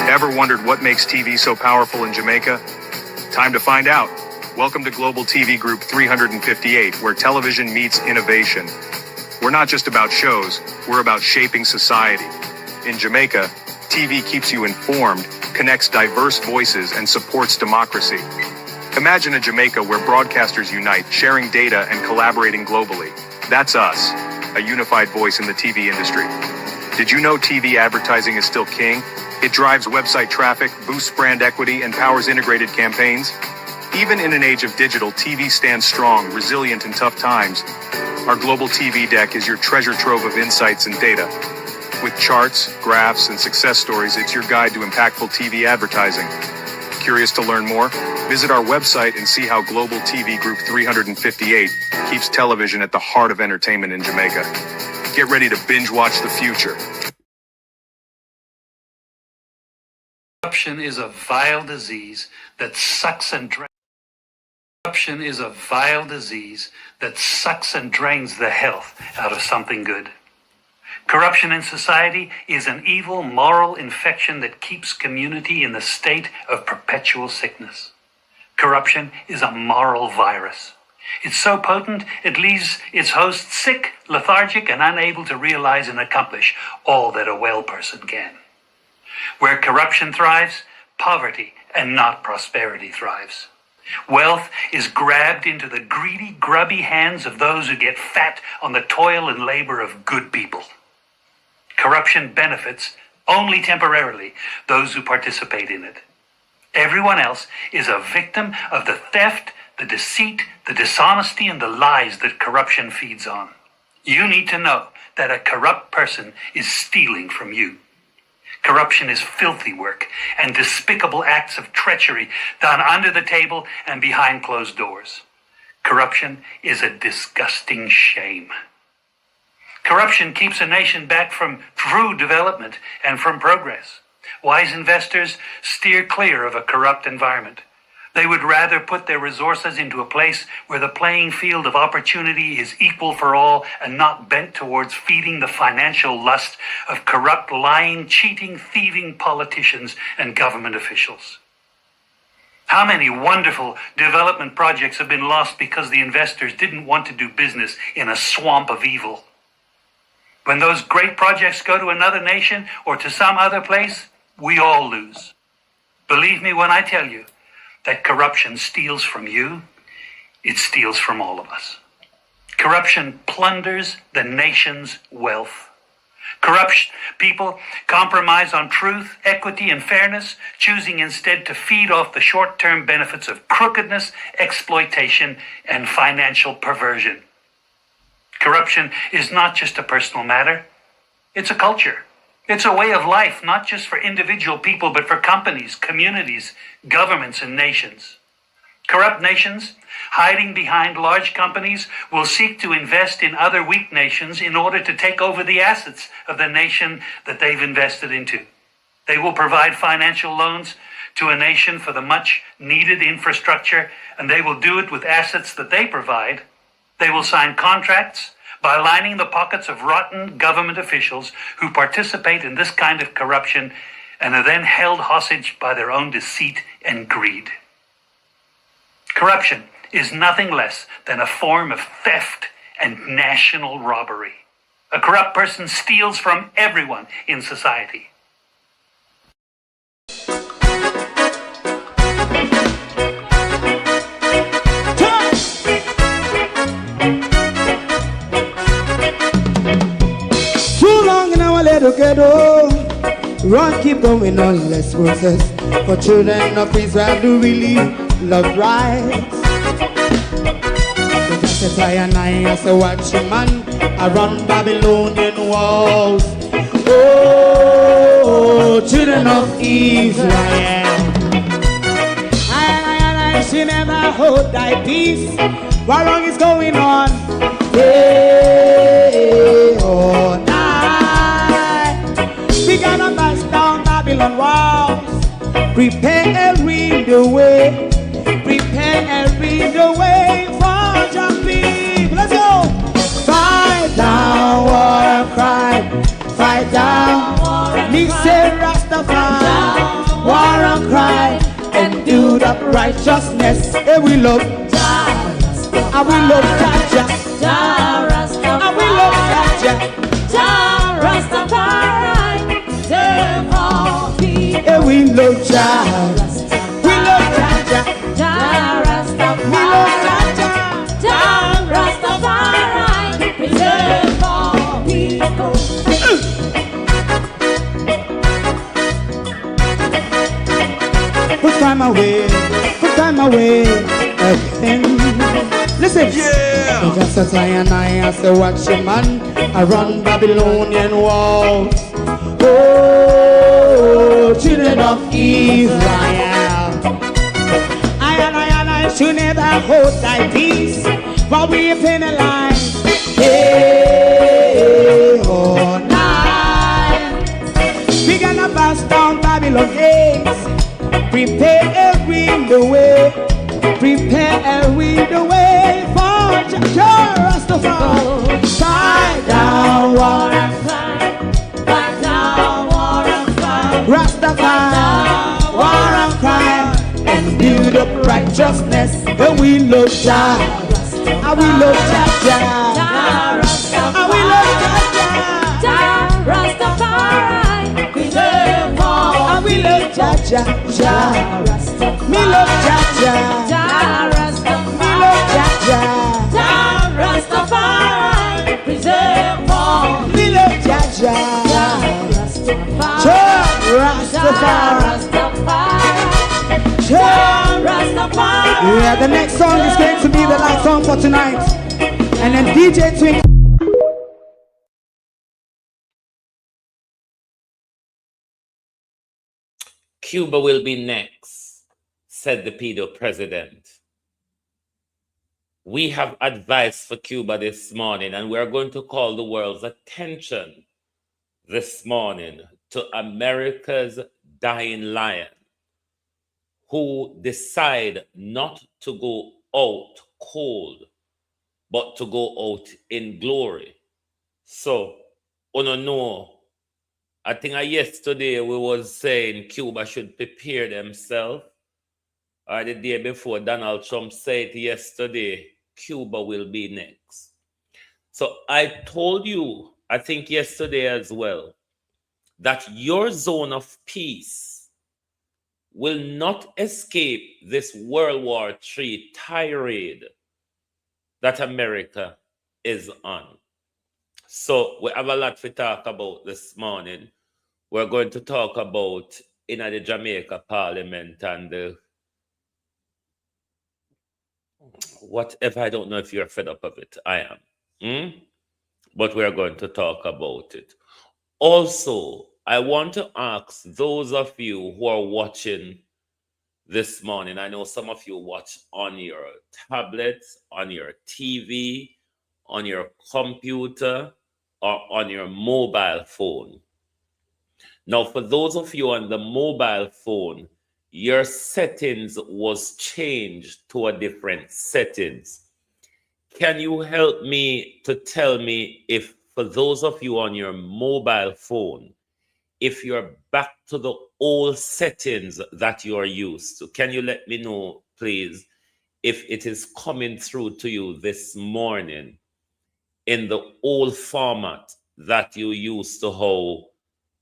Ever wondered what makes TV so powerful in Jamaica? Time to find out. Welcome to Global TV Group 358, where television meets innovation. We're not just about shows, we're about shaping society. In Jamaica, TV keeps you informed, connects diverse voices, and supports democracy. Imagine a Jamaica where broadcasters unite, sharing data and collaborating globally. That's us, a unified voice in the TV industry. Did you know TV advertising is still king? It drives website traffic, boosts brand equity, and powers integrated campaigns. Even in an age of digital, TV stands strong, resilient in tough times. Our global TV deck is your treasure trove of insights and data. With charts, graphs, and success stories, it's your guide to impactful TV advertising. Curious to learn more? Visit our website and see how Global TV Group 358 keeps television at the heart of entertainment in Jamaica. Get ready to binge watch the future. Corruption is a vile disease that sucks and drains. Corruption is a vile disease that sucks and drains the health out of something good. Corruption in society is an evil moral infection that keeps community in the state of perpetual sickness. Corruption is a moral virus. It's so potent, it leaves its host sick, lethargic, and unable to realize and accomplish all that a well person can. Where corruption thrives, poverty and not prosperity thrives. Wealth is grabbed into the greedy, grubby hands of those who get fat on the toil and labor of good people. Corruption benefits, only temporarily, those who participate in it. Everyone else is a victim of the theft, the deceit, the dishonesty, and the lies that corruption feeds on. You need to know that a corrupt person is stealing from you. Corruption is filthy work and despicable acts of treachery done under the table and behind closed doors. Corruption is a disgusting shame. Corruption keeps a nation back from true development and from progress. Wise investors steer clear of a corrupt environment. They would rather put their resources into a place where the playing field of opportunity is equal for all and not bent towards feeding the financial lust of corrupt, lying, cheating, thieving politicians and government officials. How many wonderful development projects have been lost because the investors didn't want to do business in a swamp of evil? When those great projects go to another nation or to some other place, we all lose. Believe me when I tell you that corruption steals from you, it steals from all of us. Corruption plunders the nation's wealth. Corrupt people compromise on truth, equity, and fairness, choosing instead to feed off the short-term benefits of crookedness, exploitation, and financial perversion. Corruption is not just a personal matter, it's a culture. It's a way of life, not just for individual people, but for companies, communities, governments, and nations. Corrupt nations, hiding behind large companies, will seek to invest in other weak nations in order to take over the assets of the nation that they've invested into. They will provide financial loans to a nation for the much-needed infrastructure, and they will do it with assets that they provide. They will sign contracts by lining the pockets of rotten government officials who participate in this kind of corruption and are then held hostage by their own deceit and greed. Corruption is nothing less than a form of theft and national robbery. A corrupt person steals from everyone in society. Together, run, keep going on, let's process. For children of Israel do really love rights. So just as I and I as a watchman around Babylonian walls. Oh, children of Israel, I should never hold thy peace while wrong is going on. Hey, oh, we gotta bust down Babylon walls, preparing the way, preparing the way for your people. Let's go! Fight down war and crime, fight down, me say Rastafari. war and crime, and do the righteousness. And we love Jah, and we love Jah, and we love Jah, Rastafari, save all people. And we love Jah, we love Jah, Rastafari, we love Jah, Rastafari, preserve all people. Put time away again. Listen, yeah. Just as I and I as a watchman, I run Babylonian walls. Oh, children of Israel, I and I should never hold thy peace, but we penalize. Hey, oh, night. We gonna pass down Babylon gates. Prepare every the way. Prepare every the way for Rastafari. Fight down war and crime. Fight down war and crime. Rastafari, war and crime, and build up righteousness. And we love Jah, and we love Jah, and we love Jah, Rastafari, preserve all. And we love Jah, me love Jah, me love Jah, Rastafari, preserve all. Me love Jah, Rastafari. Yeah, the next song is going to be the last song for tonight, and then DJ Twink. Cuba will be next, said the pedo president. We have advice for Cuba this morning, and we are going to call the world's attention this morning to America's dying lion, who decide not to go out cold, but to go out in glory. So, no. I think yesterday we was saying Cuba should prepare themselves. Or the day before, Donald Trump said yesterday, Cuba will be next. So I told you, I think yesterday as well, that your zone of peace will not escape this World War III tirade that America is on. So we have a lot to talk about this morning. We're going to talk about in the Jamaica Parliament and whatever. I don't know if you're fed up of it. I am. But we're going to talk about it. Also, I want to ask those of you who are watching this morning. I know some of you watch on your tablets, on your TV, on your computer, or on your mobile phone. Now, for those of you on the mobile phone, your settings was changed to a different settings. Can you help me to tell me if, for those of you on your mobile phone, if you're back to the old settings that you are used to? Can you let me know, please, if it is coming through to you this morning in the old format that you used to how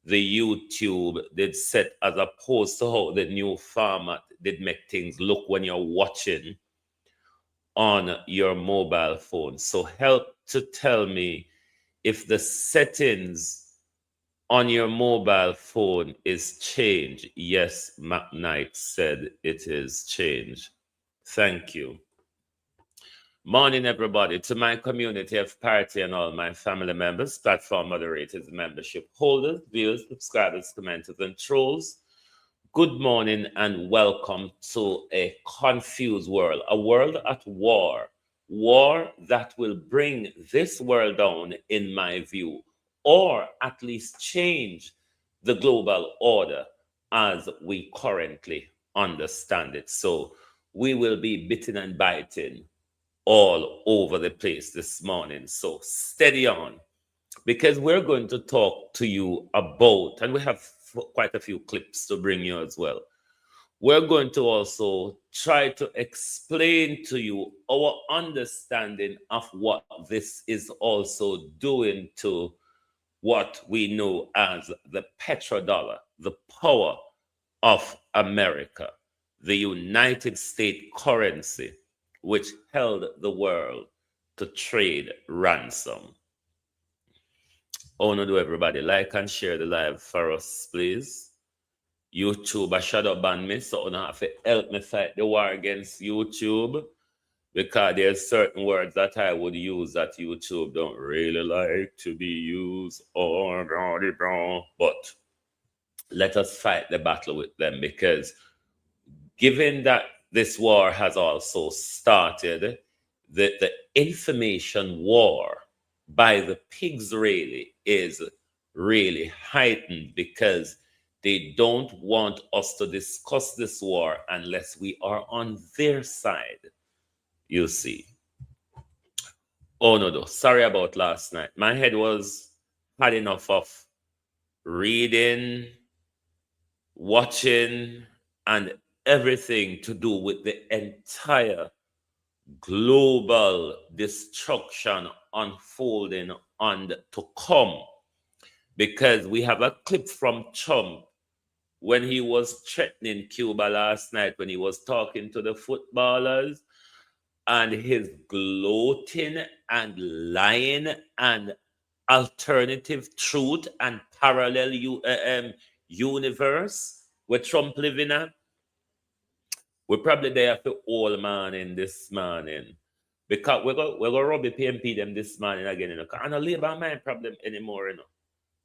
the YouTube did set, as opposed to how the new format did make things look when you're watching on your mobile phone? So help to tell me if the settings on your mobile phone is changed. Yes, McKnight said it is changed. Thank you. Morning, everybody. To my community of party and all my family members, platform moderators, membership holders, viewers, subscribers, commenters, and trolls, good morning and welcome to a confused world, a world at war that will bring this world down, in my view, or at least change the global order as we currently understand it. So we will be bitten and biting all over the place this morning. So steady on, because we're going to talk to you about, and we have quite a few clips to bring you as well. We're going to also try to explain to you our understanding of what this is also doing to what we know as the petrodollar, the power of America, the United States currency, which held the world to trade ransom. Oh, no, do everybody like and share the live for us, please. YouTube, I shadow ban me, so you have to help me fight the war against YouTube, because there's certain words that I would use that YouTube don't really like to be used. Oh, but let us fight the battle with them, because given that this war has also started, the information war by the pigs really is really heightened, because they don't want us to discuss this war unless we are on their side, you see. Oh no, sorry about last night. My head was had enough of reading, watching, and everything to do with the entire global destruction unfolding and to come. Because we have a clip from Trump when he was threatening Cuba last night, when he was talking to the footballers, and his gloating and lying and alternative truth and parallel universe where Trump living at. We're probably there for all morning this morning, because we're gonna rub the PNP them this morning again, you know. And a labor mind problem anymore, you know.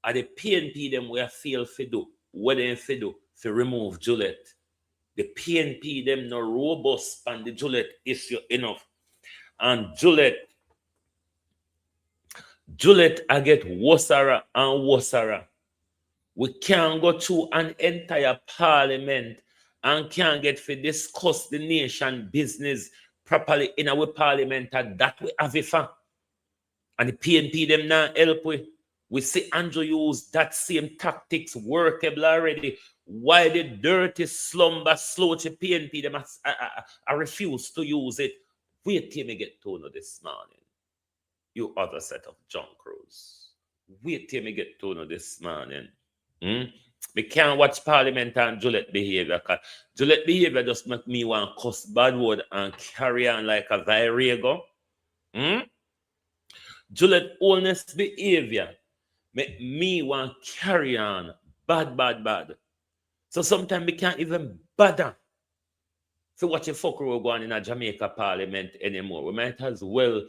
And the PNP them we feel for do what they for do to remove Juliet. The PNP them no robust and the Juliet issue enough. And Juliet I get worsera and worsera. We can't go through an entire parliament and can't get to discuss the nation business properly in our parliament, and that we have it for. And the PNP them now help we see Andrew use that same tactics workable already. Why the dirty slumber slow to PNP them I refuse to use it. Wait till me get to know this morning. You other set of junk crews. Wait till me get to know this morning. We can't watch Parliament and Juliet behavior, because Juliet behavior just make me want to cuss bad word and carry on like a virago. Juliet honest behavior make me want to carry on bad. So sometimes we can't even bother to watch a fuck row going in a Jamaica Parliament anymore. We might as well.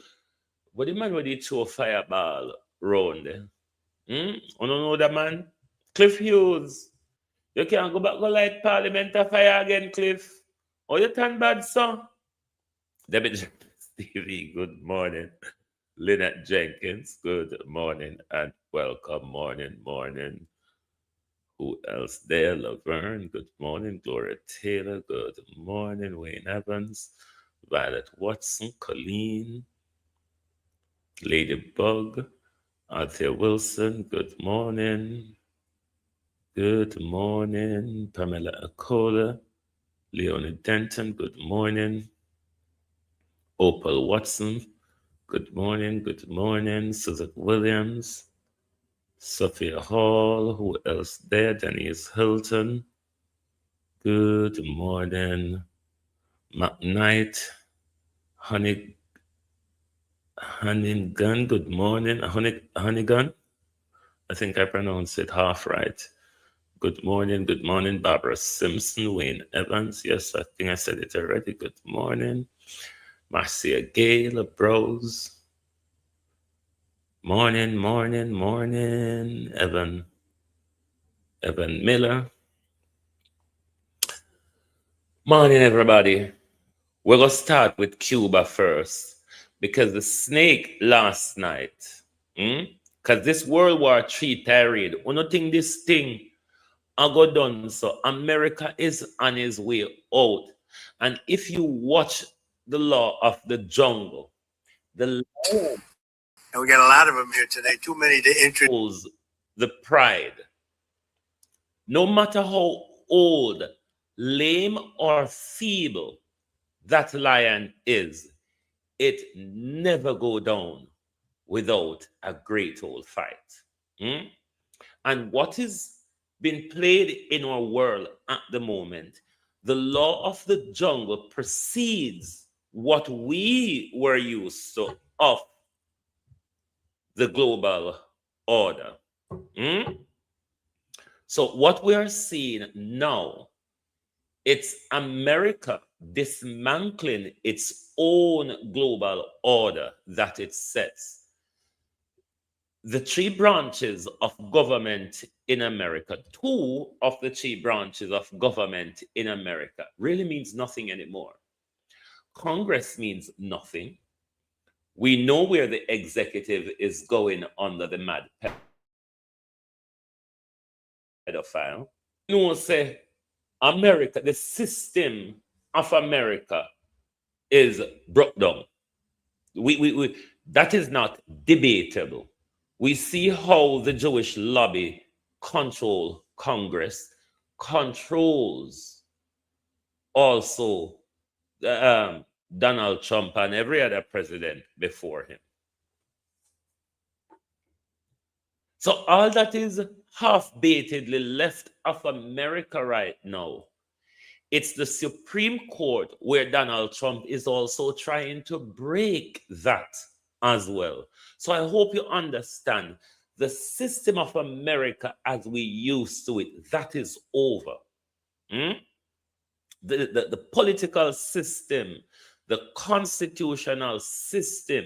But the man with the throw fireball round there. You don't know that man? Cliff Hughes. You can't go back go light Parliament of fire again, Cliff. Oh, you turn bad, son. David Stevie, good morning. Lynette Jenkins, good morning and welcome. Morning. Who else there? Laverne, good morning. Gloria Taylor, good morning. Wayne Evans, Violet Watson, Colleen, Ladybug, Althea Wilson, good morning. Good morning. Pamela Acola, Leonie Denton, good morning. Opal Watson, good morning. Suzette Williams, Sophia Hall, who else there? Denise Hilton, good morning. McKnight, Honeygun, good morning. Honeygun, I think I pronounced it half right. Good morning. Barbara Simpson, Wayne Evans. Yes, I think I said it already. Good morning. Marcia Gale, Bros. Morning. Evan Miller. Morning, everybody. We're going to start with Cuba first, because the snake last night, because this World War III tirade, I don't think this thing I got done. So America is on his way out. And if you watch the law of the jungle, the law, and we got a lot of them here today, too many to introduce. The pride No matter how old, lame, or feeble that lion is, it never go down without a great old fight. Hmm? And what is being played in our world at the moment, the law of the jungle precedes what we were used to of the global order. Hmm? So what we are seeing now, it's America dismantling its own global order that it sets. The three branches of government in America, two of the three branches of government in America, really means nothing anymore. Congress means nothing. We know where the executive is going under the mad pedophile. No, say America, the system of America is broke down. We that is not debatable. We see how the Jewish lobby control Congress, controls also Donald Trump and every other president before him. So all that is half-baitedly left of America right now, it's the Supreme Court where Donald Trump is also trying to break that as well. So I hope you understand the system of America as we used to it, that is over. Hmm? The political system, the constitutional system,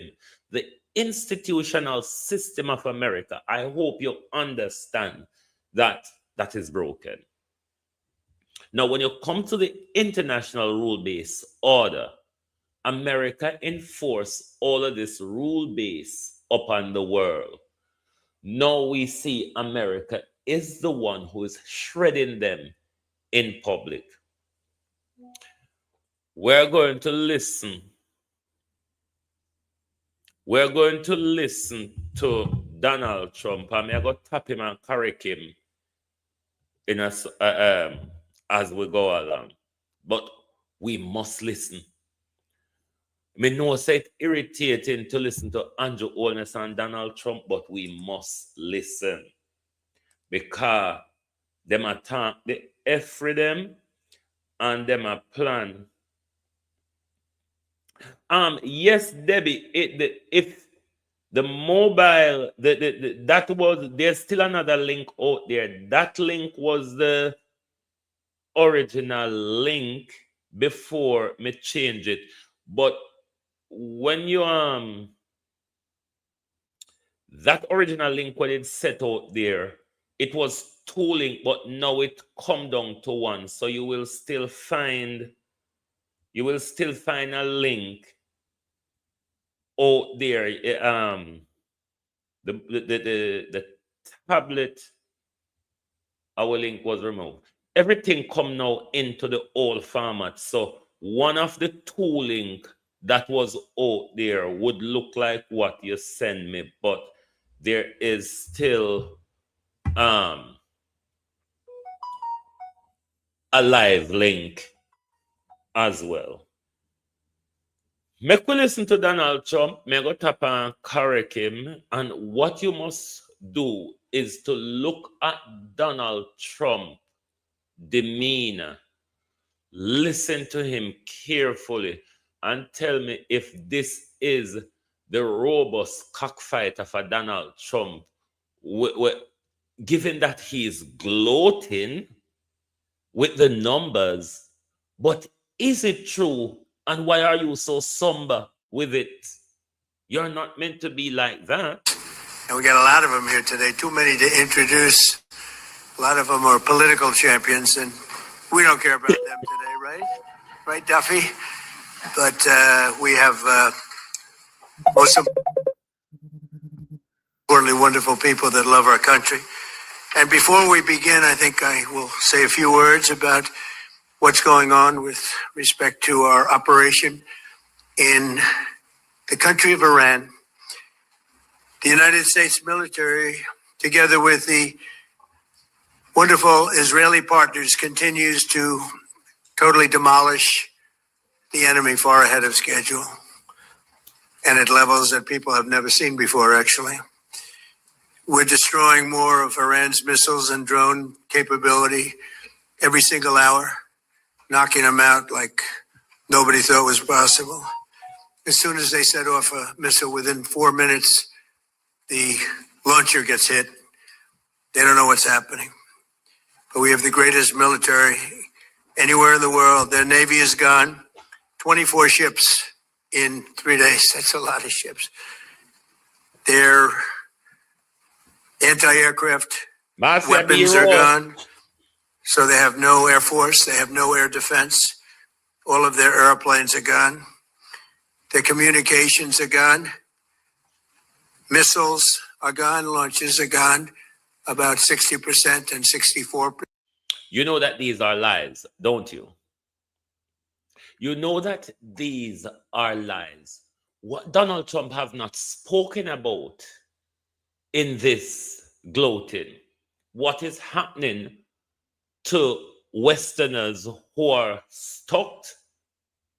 the institutional system of America, I hope you understand that that is broken. Now, when you come to the international rule-based order, America enforced all of this rule base upon the world. Now we see America is the one who is shredding them in public. We're going to listen. We're going to listen to Donald Trump. I'm going to tap him and correct him in as we go along. But we must listen. I know it's irritating to listen to Andrew Holness and Donald Trump, but we must listen because them attack the F for them and them a plan. Yes, Debbie, if the mobile that was, there's still another link out there. That link was the original link before me change it. But when you that original link when it's set out there, it was two link, but now it come down to one. So you will still find a link out there. The tablet, our link was removed. Everything come now into the old format. So one of the two link that was out there would look like what you send me, but there is still a live link as well. Make we listen to Donald Trump. Me go tap and correct him. And what you must do is to look at Donald Trump demeanor. Listen to him carefully and tell me if this is the robust cockfighter for Donald Trump. Given that he is gloating with the numbers, but is it true? And why are you so somber with it? You're not meant to be like that. And we got a lot of them here today, too many to introduce. A lot of them are political champions, and we don't care about them today, right? Right, Duffy? But we have most importantly wonderful people that love our country. And before we begin, I think I will say a few words about what's going on with respect to our operation in the country of Iran. The United States military, together with the wonderful Israeli partners continues to totally demolish the enemy far ahead of schedule and at levels that people have never seen before, actually. We're destroying more of Iran's missiles and drone capability every single hour, knocking them out like nobody thought was possible. As soon as they set off a missile, within 4 minutes, the launcher gets hit. They don't know what's happening. But we have the greatest military anywhere in the world. Their Navy is gone. 24 ships in 3 days. That's a lot of ships. Their anti-aircraft weapons are gone. So they have no air force. They have no air defense. All of their airplanes are gone. Their communications are gone. Missiles are gone. Launches are gone. About 60% and 64%. You know that these are lies, don't you? You know that these are lies. What Donald Trump have not spoken about in this gloating, what is happening to Westerners who are stuck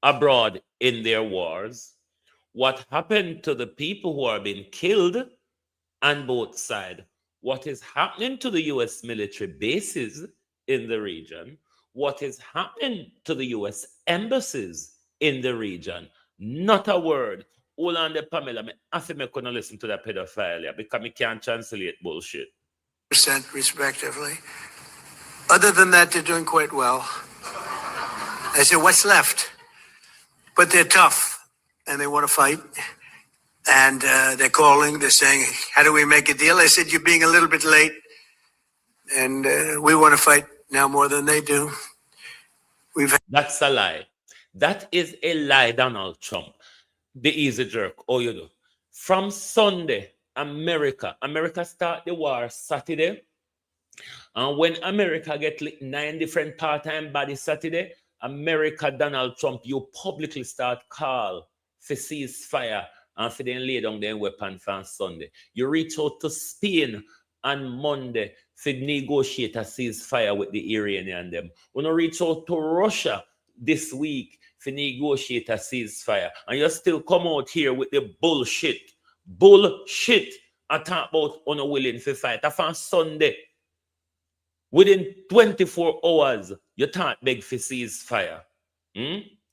abroad in their wars, what happened to the people who are being killed on both sides, what is happening to the US military bases in the region, what is happening to the US embassies in the region. Not a word. Hold on the Pamela, I think I'm going to listen to that pedophilia because I can't translate bullshit. Percent respectively. Other than that, they're doing quite well. I said, what's left? But they're tough and they want to fight. And they're calling, they're saying, how do we make a deal? I said, you're being a little bit late. And we want to fight now more than they do. That's a lie. That is a lie, Donald Trump. The easy jerk. Oh, you do. From Sunday, America start the war Saturday. And when America get 9 different part-time bodies Saturday, America, Donald Trump, you publicly start call for ceasefire and for them lay down their weapon for Sunday. You reach out to Spain on Monday to negotiate a ceasefire with the Iranian them. When you reach out to Russia this week to negotiate a ceasefire, and you still come out here with the bullshit. I talk about unwilling to fight. On Sunday, within 24 hours, you can't beg for ceasefire.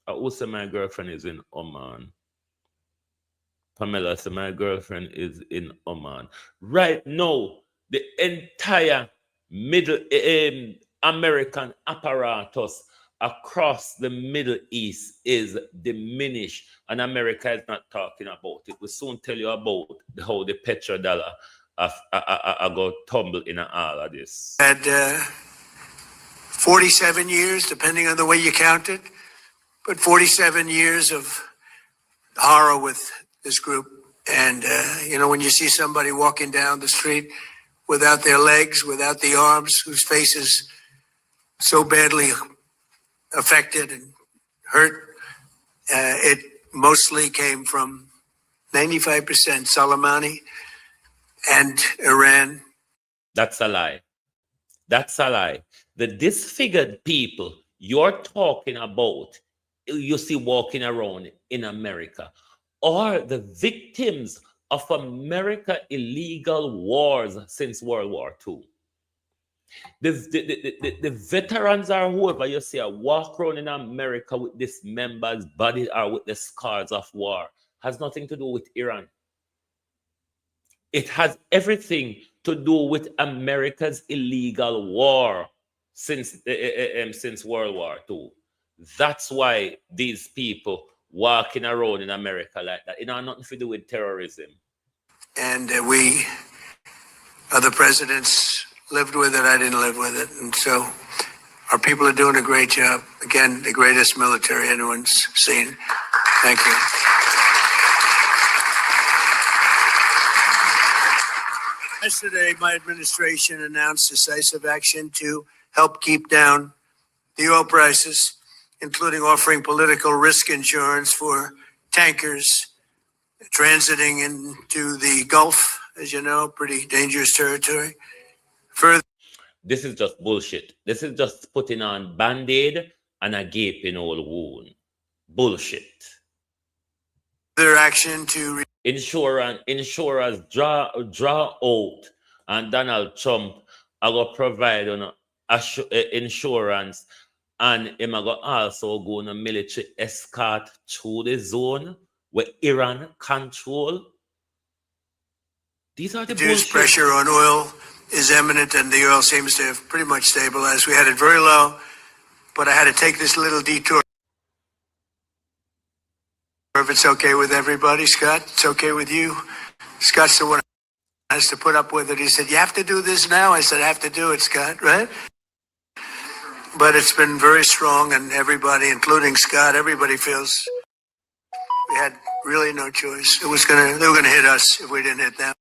Also, my girlfriend is in Oman. Pamela, so my girlfriend is in Oman. Right now, the entire Middle American apparatus across the Middle East is diminished, and America is not talking about it. We'll soon tell you about how the petrodollar go tumble in all of this. Had 47 years, depending on the way you count it, but 47 years of horror with this group. And, when you see somebody walking down the street without their legs, without the arms, whose face is so badly affected and hurt, it mostly came from 95% Soleimani and Iran. That's a lie. That's a lie. The disfigured people you're talking about, you see walking around in America, are the victims of America's illegal wars since World War II. The veterans are whoever you see walk around in America with dismembered body or with the scars of war. Has nothing to do with Iran. It has everything to do with America's illegal war since World War II. That's why these people walking around in America like that. It has nothing to do with terrorism. And we, other presidents, lived with it. I didn't live with it. And so our people are doing a great job. Again, the greatest military anyone's seen. Thank you. Yesterday, my administration announced decisive action to help keep down the oil prices, including offering political risk insurance for tankers transiting into the Gulf, as you know, pretty dangerous territory. Further, This is just bullshit. This is just putting on band-aid and a gaping old wound. Bullshit. Their action to Insurers draw out, and Donald Trump I go provide on insurance, and him I go also go on a military escort through the zone where Iran control. These are the reduce bullshit. pressure on oil is imminent, and the oil seems to have pretty much stabilized. We had it very low, but I had to take this little detour. If it's okay with everybody, Scott, it's okay with you. Scott's the one who has to put up with it. He said, "You have to do this now." I said, "I have to do it, Scott," right? But it's been very strong, and everybody, including Scott, everybody feels we had really no choice. They were gonna hit us if we didn't hit them.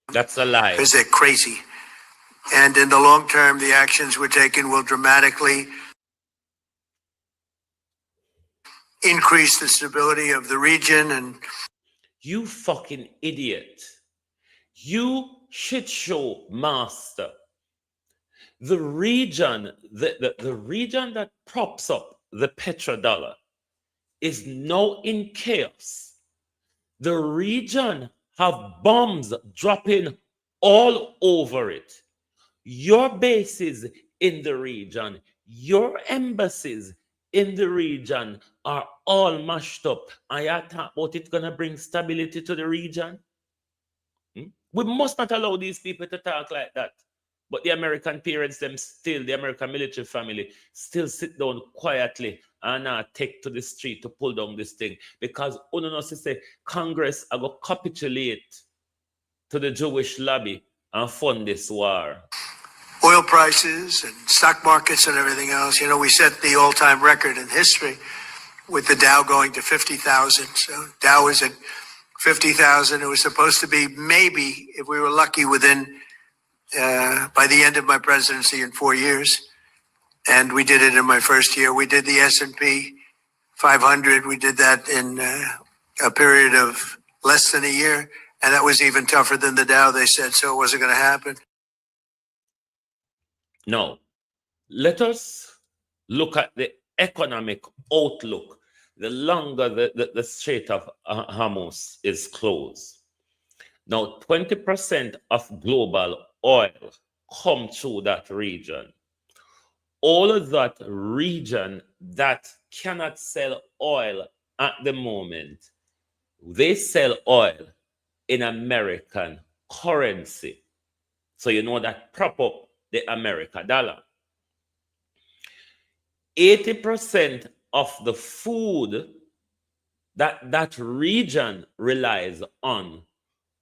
That's a lie. Because they're crazy. And in the long term, the actions we're taking will dramatically increase the stability of the region. And you fucking idiot. You shit show master. The region, the region that props up the petrodollar is now in chaos. The region have bombs dropping all over it. Your bases in the region, your embassies in the region are all mashed up. And you talk about it gonna bring stability to the region? We must not allow these people to talk like that. But the American parents, the American military family, still sit down quietly and take to the street to pull down this thing. Because say Congress are going to capitulate to the Jewish lobby and fund this war. Oil prices and stock markets and everything else. You know, we set the all-time record in history with the Dow going to 50,000. So Dow is at 50,000. It was supposed to be maybe, if we were lucky, within by the end of my presidency in 4 years. And we did it in my first year. We did the S&P 500. We did that in a period of less than a year. And that was even tougher than the Dow, they said, so it wasn't going to happen. No. Let us look at the economic outlook. The longer the Strait of Hormuz is closed. Now, 20% of global oil come through that region. All of that region that cannot sell oil at the moment, they sell oil in American currency. So you know that prop up the American dollar. 80% of the food that region relies on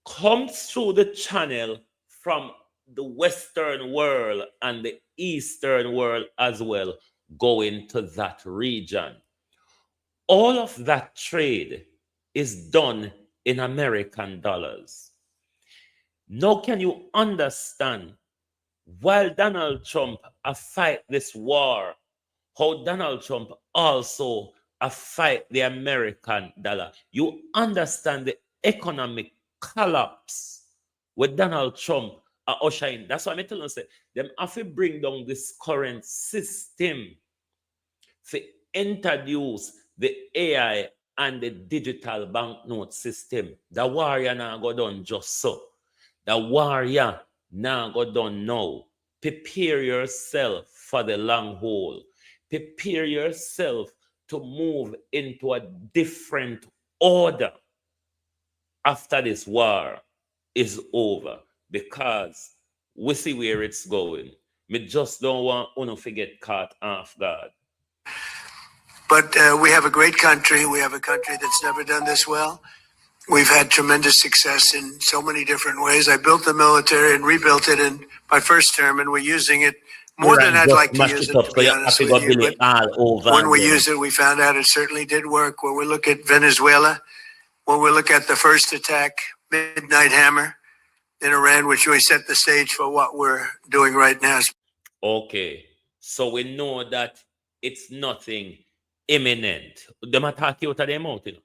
comes through the channel from the Western world and the Eastern world as well, going to that region. All of that trade is done in American dollars. Now, can you understand, while Donald Trump fight this war, how Donald Trump also fight the American dollar? You understand the economic collapse with Donald Trump ushering. That's why I'm telling you, say, them have to bring down this current system to introduce the AI and the digital banknote system. The warrior now go done just so. The warrior now go done now. Prepare yourself for the long haul. Prepare yourself to move into a different order after this war is over, because we see where it's going. We just don't want to forget caught off guard. But we have a great country. We have a country that's never done this well. We've had tremendous success in so many different ways. I built the military and rebuilt it in my first term, and we're using it more than I'd like to use it, to be honest with you. But when we use it, we found out it certainly did work. When we look at Venezuela, when we look at the first attack, Midnight Hammer in Iran, which really set the stage for what we're doing right now. Okay, so we know that it's nothing imminent. Them attack you out of them out, you know.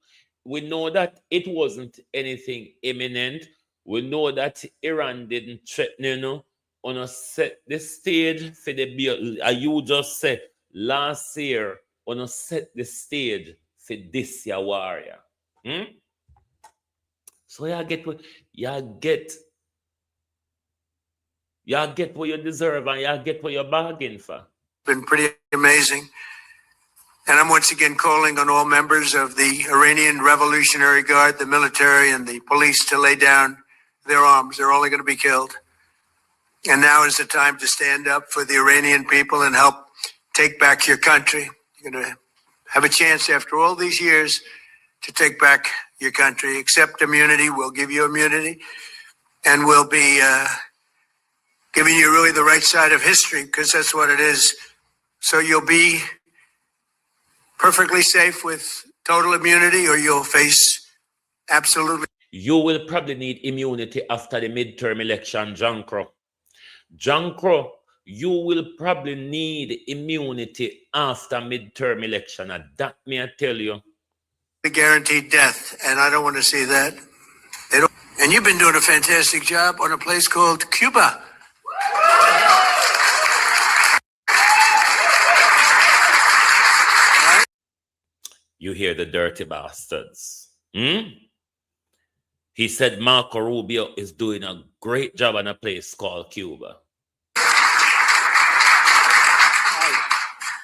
We know that it wasn't anything imminent. We know that Iran didn't threaten, you know, on a set the stage for the bill. You just said last year on a set the stage for this year warrior. Hmm? So you get what you deserve and you get what you bargain for. Been pretty amazing. And I'm once again calling on all members of the Iranian Revolutionary Guard, the military, and the police to lay down their arms. They're only going to be killed. And now is the time to stand up for the Iranian people and help take back your country. You're going to have a chance after all these years to take back your country. Accept immunity. We'll give you immunity. And we'll be giving you really the right side of history, because that's what it is. So you'll be perfectly safe with total immunity, or you'll face absolutely. You will probably need immunity after the midterm election, John Crow. John Crow, you will probably need immunity after midterm election. And that may I tell you. Guaranteed death, and I don't want to see that. They don't. And you've been doing a fantastic job on a place called Cuba. You hear the dirty bastards. He said Marco Rubio is doing a great job on a place called Cuba.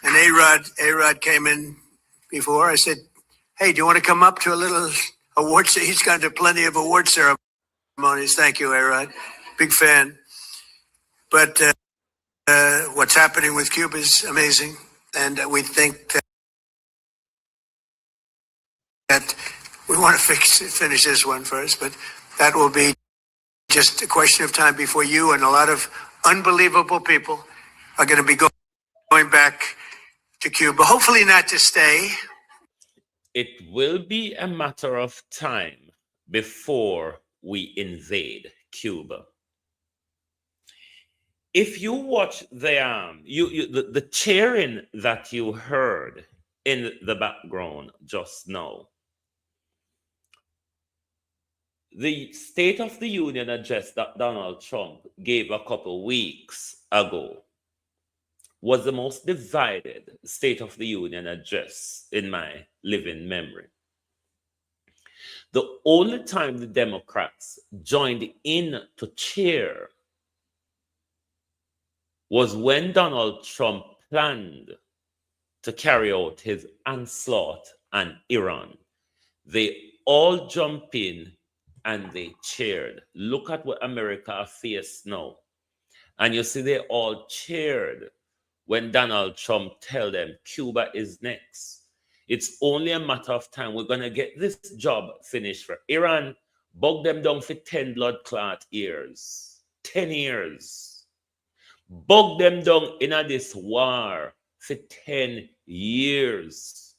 And A-Rod came in before. I said, hey, do you want to come up to a little award? He's gone to plenty of award ceremonies. Thank you, A-Rod. Big fan. But what's happening with Cuba is amazing. And we think that we want to finish this one first, but that will be just a question of time before you and a lot of unbelievable people are going to be going back to Cuba. Hopefully not to stay. It will be a matter of time before we invade Cuba. If you watch the cheering that you heard in the background just now, the State of the Union address that Donald Trump gave a couple weeks ago was the most divided State of the Union address in my living memory. The only time the Democrats joined in to cheer was when Donald Trump planned to carry out his onslaught on Iran. They all jumped in and they cheered. Look at what America faced now. And you see, they all cheered when Donald Trump told them Cuba is next. It's only a matter of time. We're going to get this job finished for Iran. Bog them down for 10 blood clot years. 10 years. Bog them down in this war for 10 years.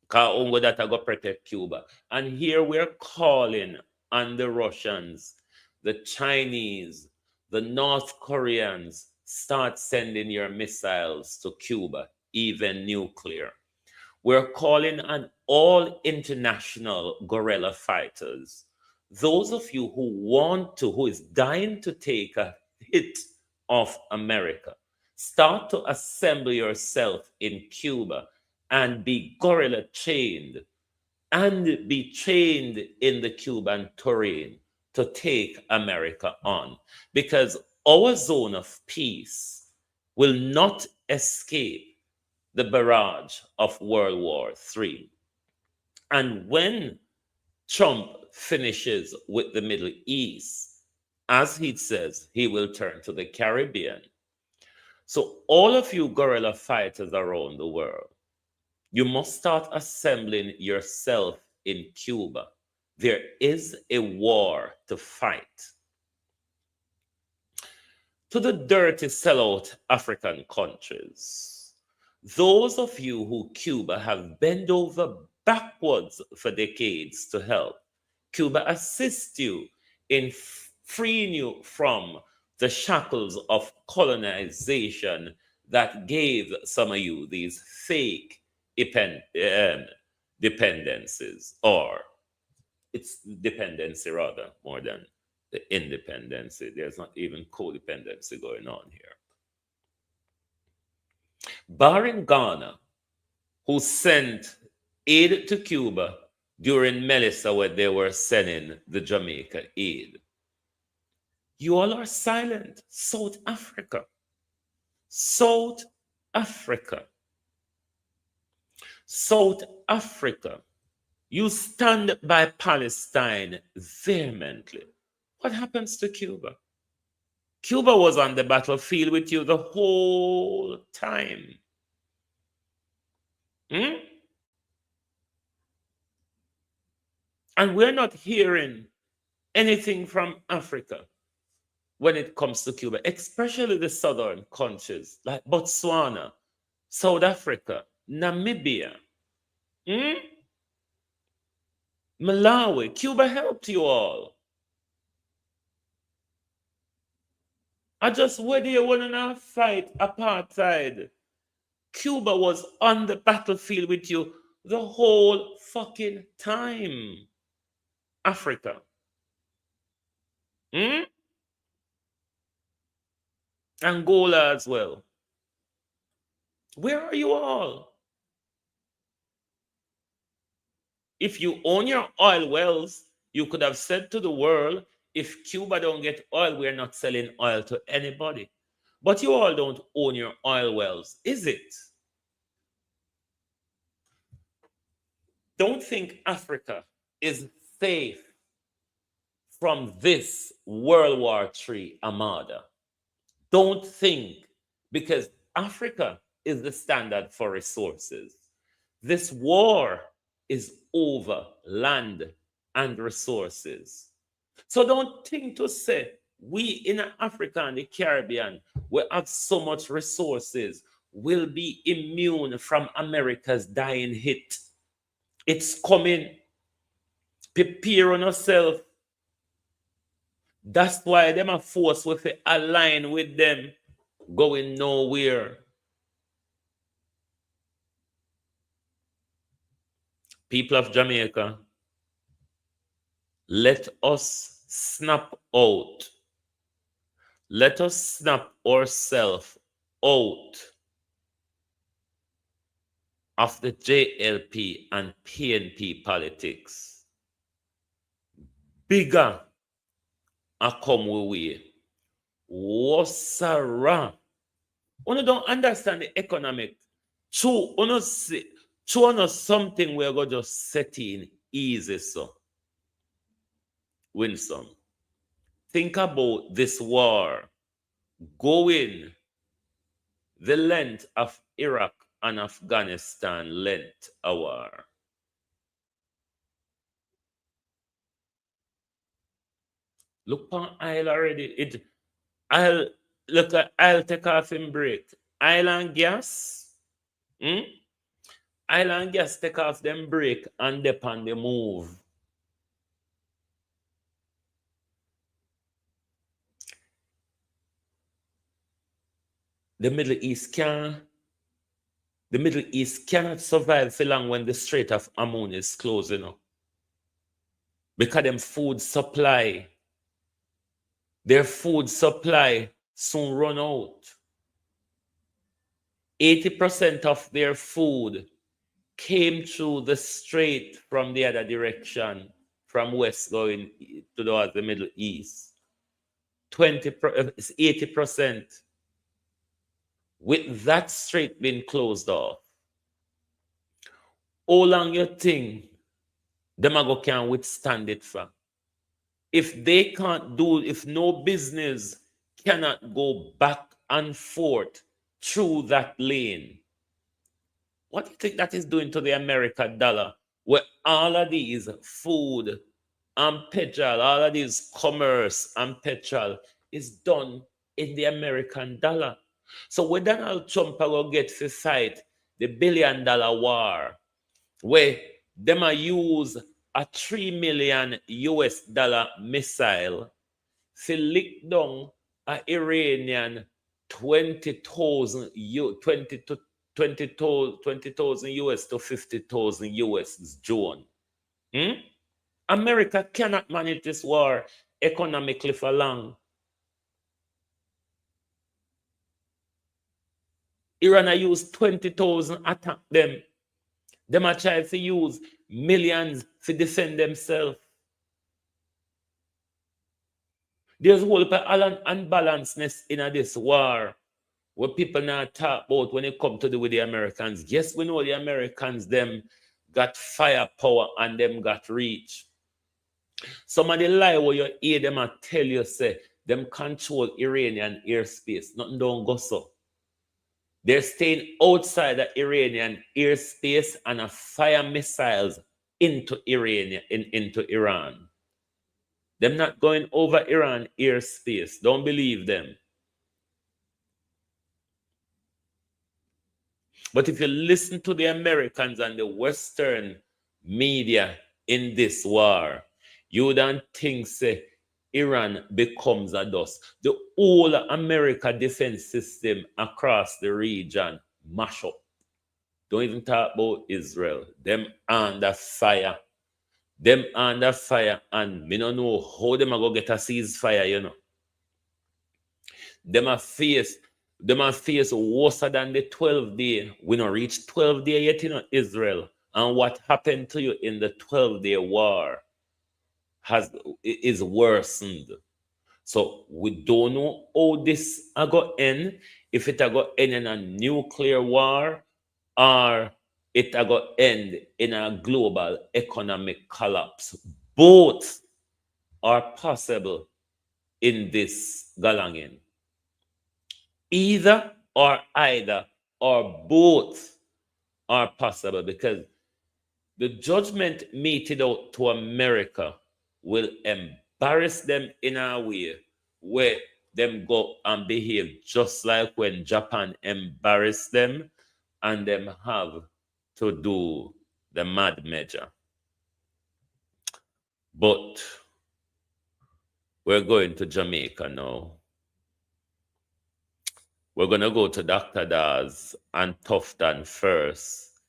Because that I go protect Cuba. And here we're calling on the Russians, the Chinese, the North Koreans, start sending your missiles to Cuba, even nuclear. We're calling on all international guerrilla fighters. Those of you who is dying to take a hit of America, start to assemble yourself in Cuba and be guerrilla trained and be trained in the Cuban terrain to take America on. Because our zone of peace will not escape the barrage of World War III. And when Trump finishes with the Middle East, as he says, he will turn to the Caribbean. So all of you guerrilla fighters around the world, you must start assembling yourself in Cuba. There is a war to fight. To the dirty sellout African countries, those of you who Cuba have bent over backwards for decades to help, Cuba assists you in freeing you from the shackles of colonization that gave some of you these fake dependencies, or it's dependency rather, more than the independency. There's not even codependency going on here. Barring Ghana, who sent aid to Cuba during Melissa when they were sending the Jamaica aid. You all are silent. South Africa. South Africa. South Africa. You stand by Palestine vehemently. What happens to Cuba? Cuba was on the battlefield with you the whole time. And we're not hearing anything from Africa when it comes to Cuba, especially the southern countries like Botswana, South Africa, Namibia, Malawi. Cuba helped you all. I just whether you want to fight apartheid. Cuba was on the battlefield with you the whole fucking time. Africa. Angola as well. Where are you all? If you own your oil wells, you could have said to the world, if Cuba don't get oil, we're not selling oil to anybody. But you all don't own your oil wells, is it? Don't think Africa is safe from this World War III armada. Don't think, because Africa is the standard for resources. This war is over land and resources. So don't think to say, we in Africa and the Caribbean, we have so much resources, will be immune from America's dying hit. It's coming. Prepare on yourself. That's why them are forced with it align with them, going nowhere. People of Jamaica, let us snap out. Let us snap ourselves out of the JLP and PNP politics. Bigger a come we. Wasara. One don't understand the economic. True, one see. True, something we're going to just set in easy so. Win some. Think about this war going the length of Iraq and Afghanistan length a war. Look on Isle already. I'll take off in break. Island gas. Island gas take off them break and dip on the move. The Middle East cannot survive for long when the Strait of Hormuz is closing up. Because their food supply soon run out. 80% of their food came through the strait from the other direction, from west going towards the Middle East. 80%. With that strait being closed off, how long you think them can withstand it for? If they can't do, if no business cannot go back and forth through that lane, what do you think that is doing to the American dollar? Where all of these food and petrol, all of these commerce and petrol is done in the American dollar. So when Donald Trump will get to fight the $1 billion war, where them a use a $3 million missile to lick down a Iranian 20,000 US to 50,000 US drone. America cannot manage this war. economically for long. Iran used 20,000 attack them. Them a try to use millions to defend themselves. There's a whole heap of unbalancedness in this war. What people now talk about when it come to do with the Americans. Yes, we know the Americans, them got firepower and them got reach. Some of the lie where you hear them and tell you, say, them control Iranian airspace. Nothing don't go so. They're staying outside the Iranian airspace and fire missiles into Iran. Them not going over Iran airspace. Don't believe them. But if you listen to the Americans and the Western media in this war, you don't think say Iran becomes a dust. The whole America defense system across the region mash up. Don't even talk about Israel. Them under fire. Them under fire, and me don't know how them are going to get a ceasefire, you know. Them are face worse than the 12 day. We don't reach 12 day yet, you know, Israel. And what happened to you in the 12-day war is worsened. So we don't know how this are going to end. If it are going to end in a nuclear war or it are going to end in a global economic collapse. Both are possible in this galangin. Either or either or both are possible, because the judgment meted out to America will embarrass them in a way where them go and behave just like when Japan embarrassed them and them have to do the mad measure. But we're going to Jamaica now. We're going to go to Dr. Daz and Tufton first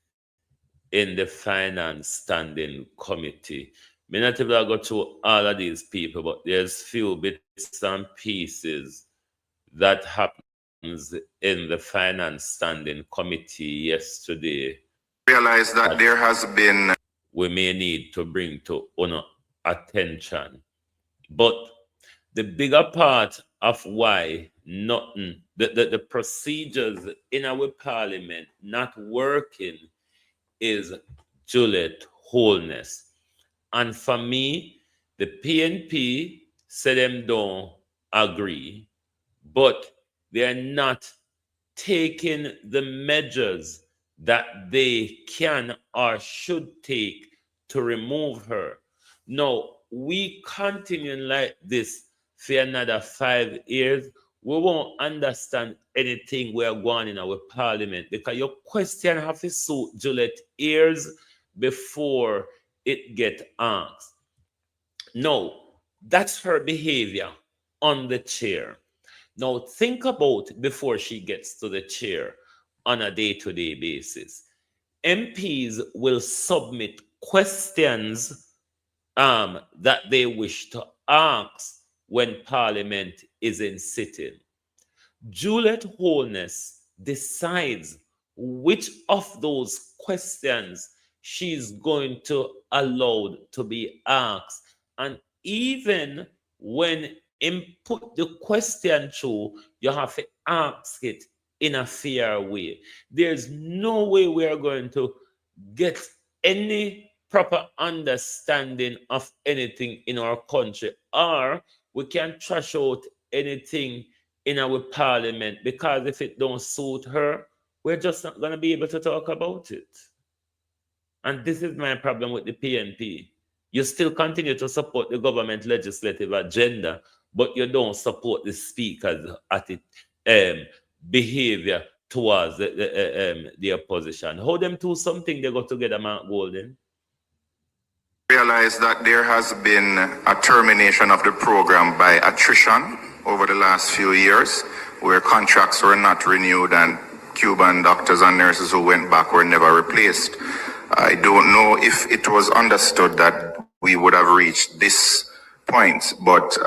in the Finance Standing Committee. Me not able to go through all of these people, but there's few bits and pieces that happens in the Finance Standing Committee yesterday. Realize that there has been... We may need to bring to attention. But the bigger part of why nothing, the procedures in our parliament not working is Juliet wholeness. And for me, the PNP said them don't agree, but they're not taking the measures that they can or should take to remove her. No, we continue like this for another 5 years, we won't understand anything we are going in our parliament, because your question have to suit Juliet ears before it get asked. No, that's her behavior on the chair. Now think about before she gets to the chair on a day-to-day basis. MPs will submit questions that they wish to ask when Parliament is in sitting. Juliet Holness decides which of those questions she's going to allow to be asked. And even when input the question through, you have to ask it in a fair way. There's no way we are going to get any proper understanding of anything in our country, or we can trash out anything in our parliament, because if it don't suit her, we're just not going to be able to talk about it. And this is my problem with the PNP. You still continue to support the government legislative agenda, but you don't support the speaker's behavior towards the opposition. How them two something they go together, Mark Golden? Realize that there has been a termination of the program by attrition over the last few years, where contracts were not renewed and Cuban doctors and nurses who went back were never replaced. I don't know if it was understood that we would have reached this points, but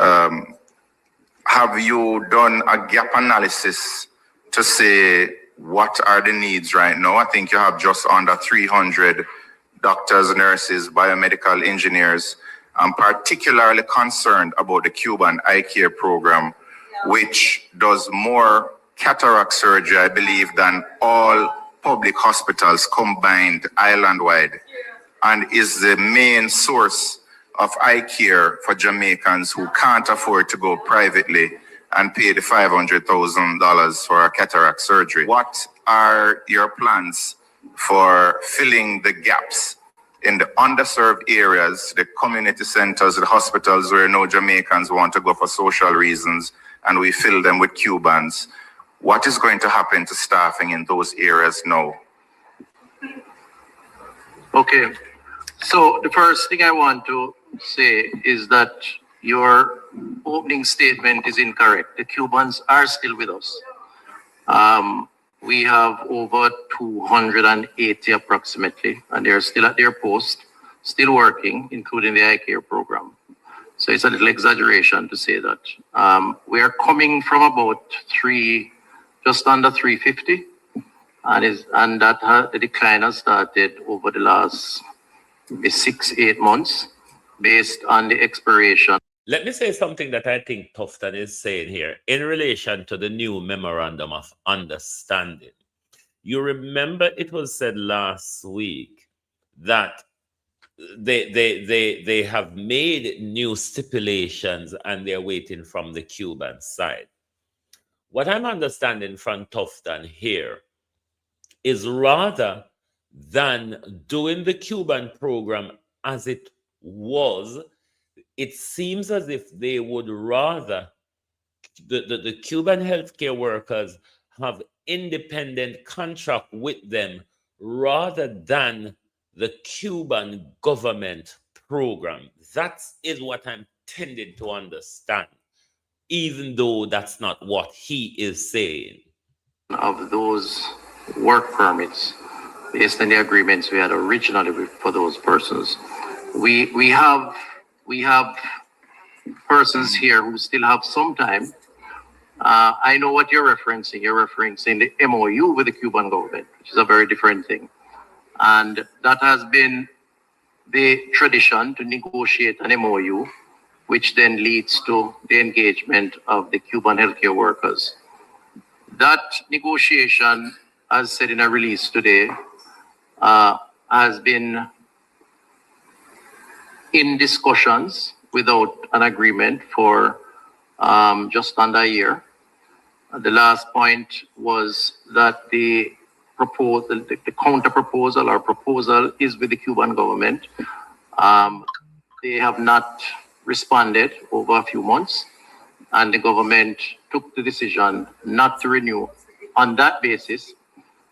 have you done a gap analysis to say what are the needs right now? I think you have just under 300 doctors, nurses, biomedical engineers. I'm particularly concerned about the Cuban eye care program, which does more cataract surgery, I believe, than all public hospitals combined island-wide, and is the main source of eye care for Jamaicans who can't afford to go privately and pay the $500,000 for a cataract surgery. What are your plans for filling the gaps in the underserved areas, the community centers, the hospitals where no Jamaicans want to go for social reasons, and we fill them with Cubans? What is going to happen to staffing in those areas now? Okay, so the first thing I want to say is that your opening statement is incorrect. The Cubans are still with us. We have over 280 approximately, and they're still at their post, still working, including the eye care program. So it's a little exaggeration to say that. We are coming from about just under 350, and the decline has started over the last maybe 6-8 months based on the expiration. Let me say something that I think Tufton is saying here in relation to the new memorandum of understanding. You remember it was said last week that they have made new stipulations and they're waiting from the Cuban side. What I'm understanding from Tufton here is rather than doing the Cuban program as it was, it seems as if they would rather, the Cuban healthcare workers have independent contract with them rather than the Cuban government program. That is what I'm tending to understand, even though that's not what he is saying. Of those work permits, based on the agreements we had originally for those persons, we have persons here who still have some time. I know what you're referencing. You're referencing the MOU with the Cuban government, which is a very different thing. And that has been the tradition to negotiate an MOU, which then leads to the engagement of the Cuban healthcare workers. That negotiation, as said in a release today, has been in discussions without an agreement for just under a year. The last point was that the counter proposal or proposal is with the Cuban government. They have not responded over a few months, and the government took the decision not to renew on that basis,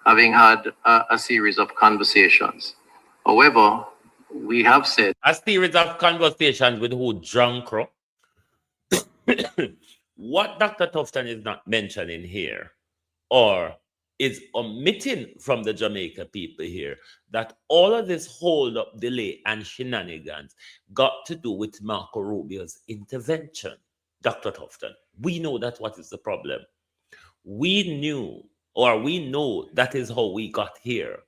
having had a series of conversations. However, we have said a series of conversations with who? Drunkro. What Dr. Tufton is not mentioning here, or is omitting from the Jamaica people here, that all of this hold up, delay, and shenanigans got to do with Marco Rubio's intervention. Dr. Tufton, we know that what is the problem. We knew, or we know that is how we got here,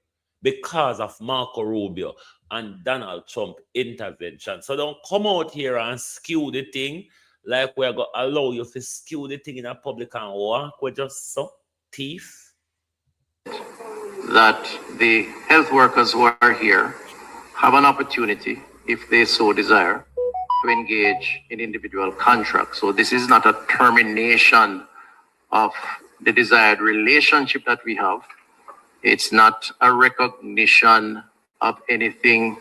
because of Marco Rubio and Donald Trump intervention. So don't come out here and skew the thing like we're going to allow you to skew the thing in a public and walk with just some thief. That the health workers who are here have an opportunity, if they so desire, to engage in individual contracts. So this is not a termination of the desired relationship that we have. It's not a recognition of anything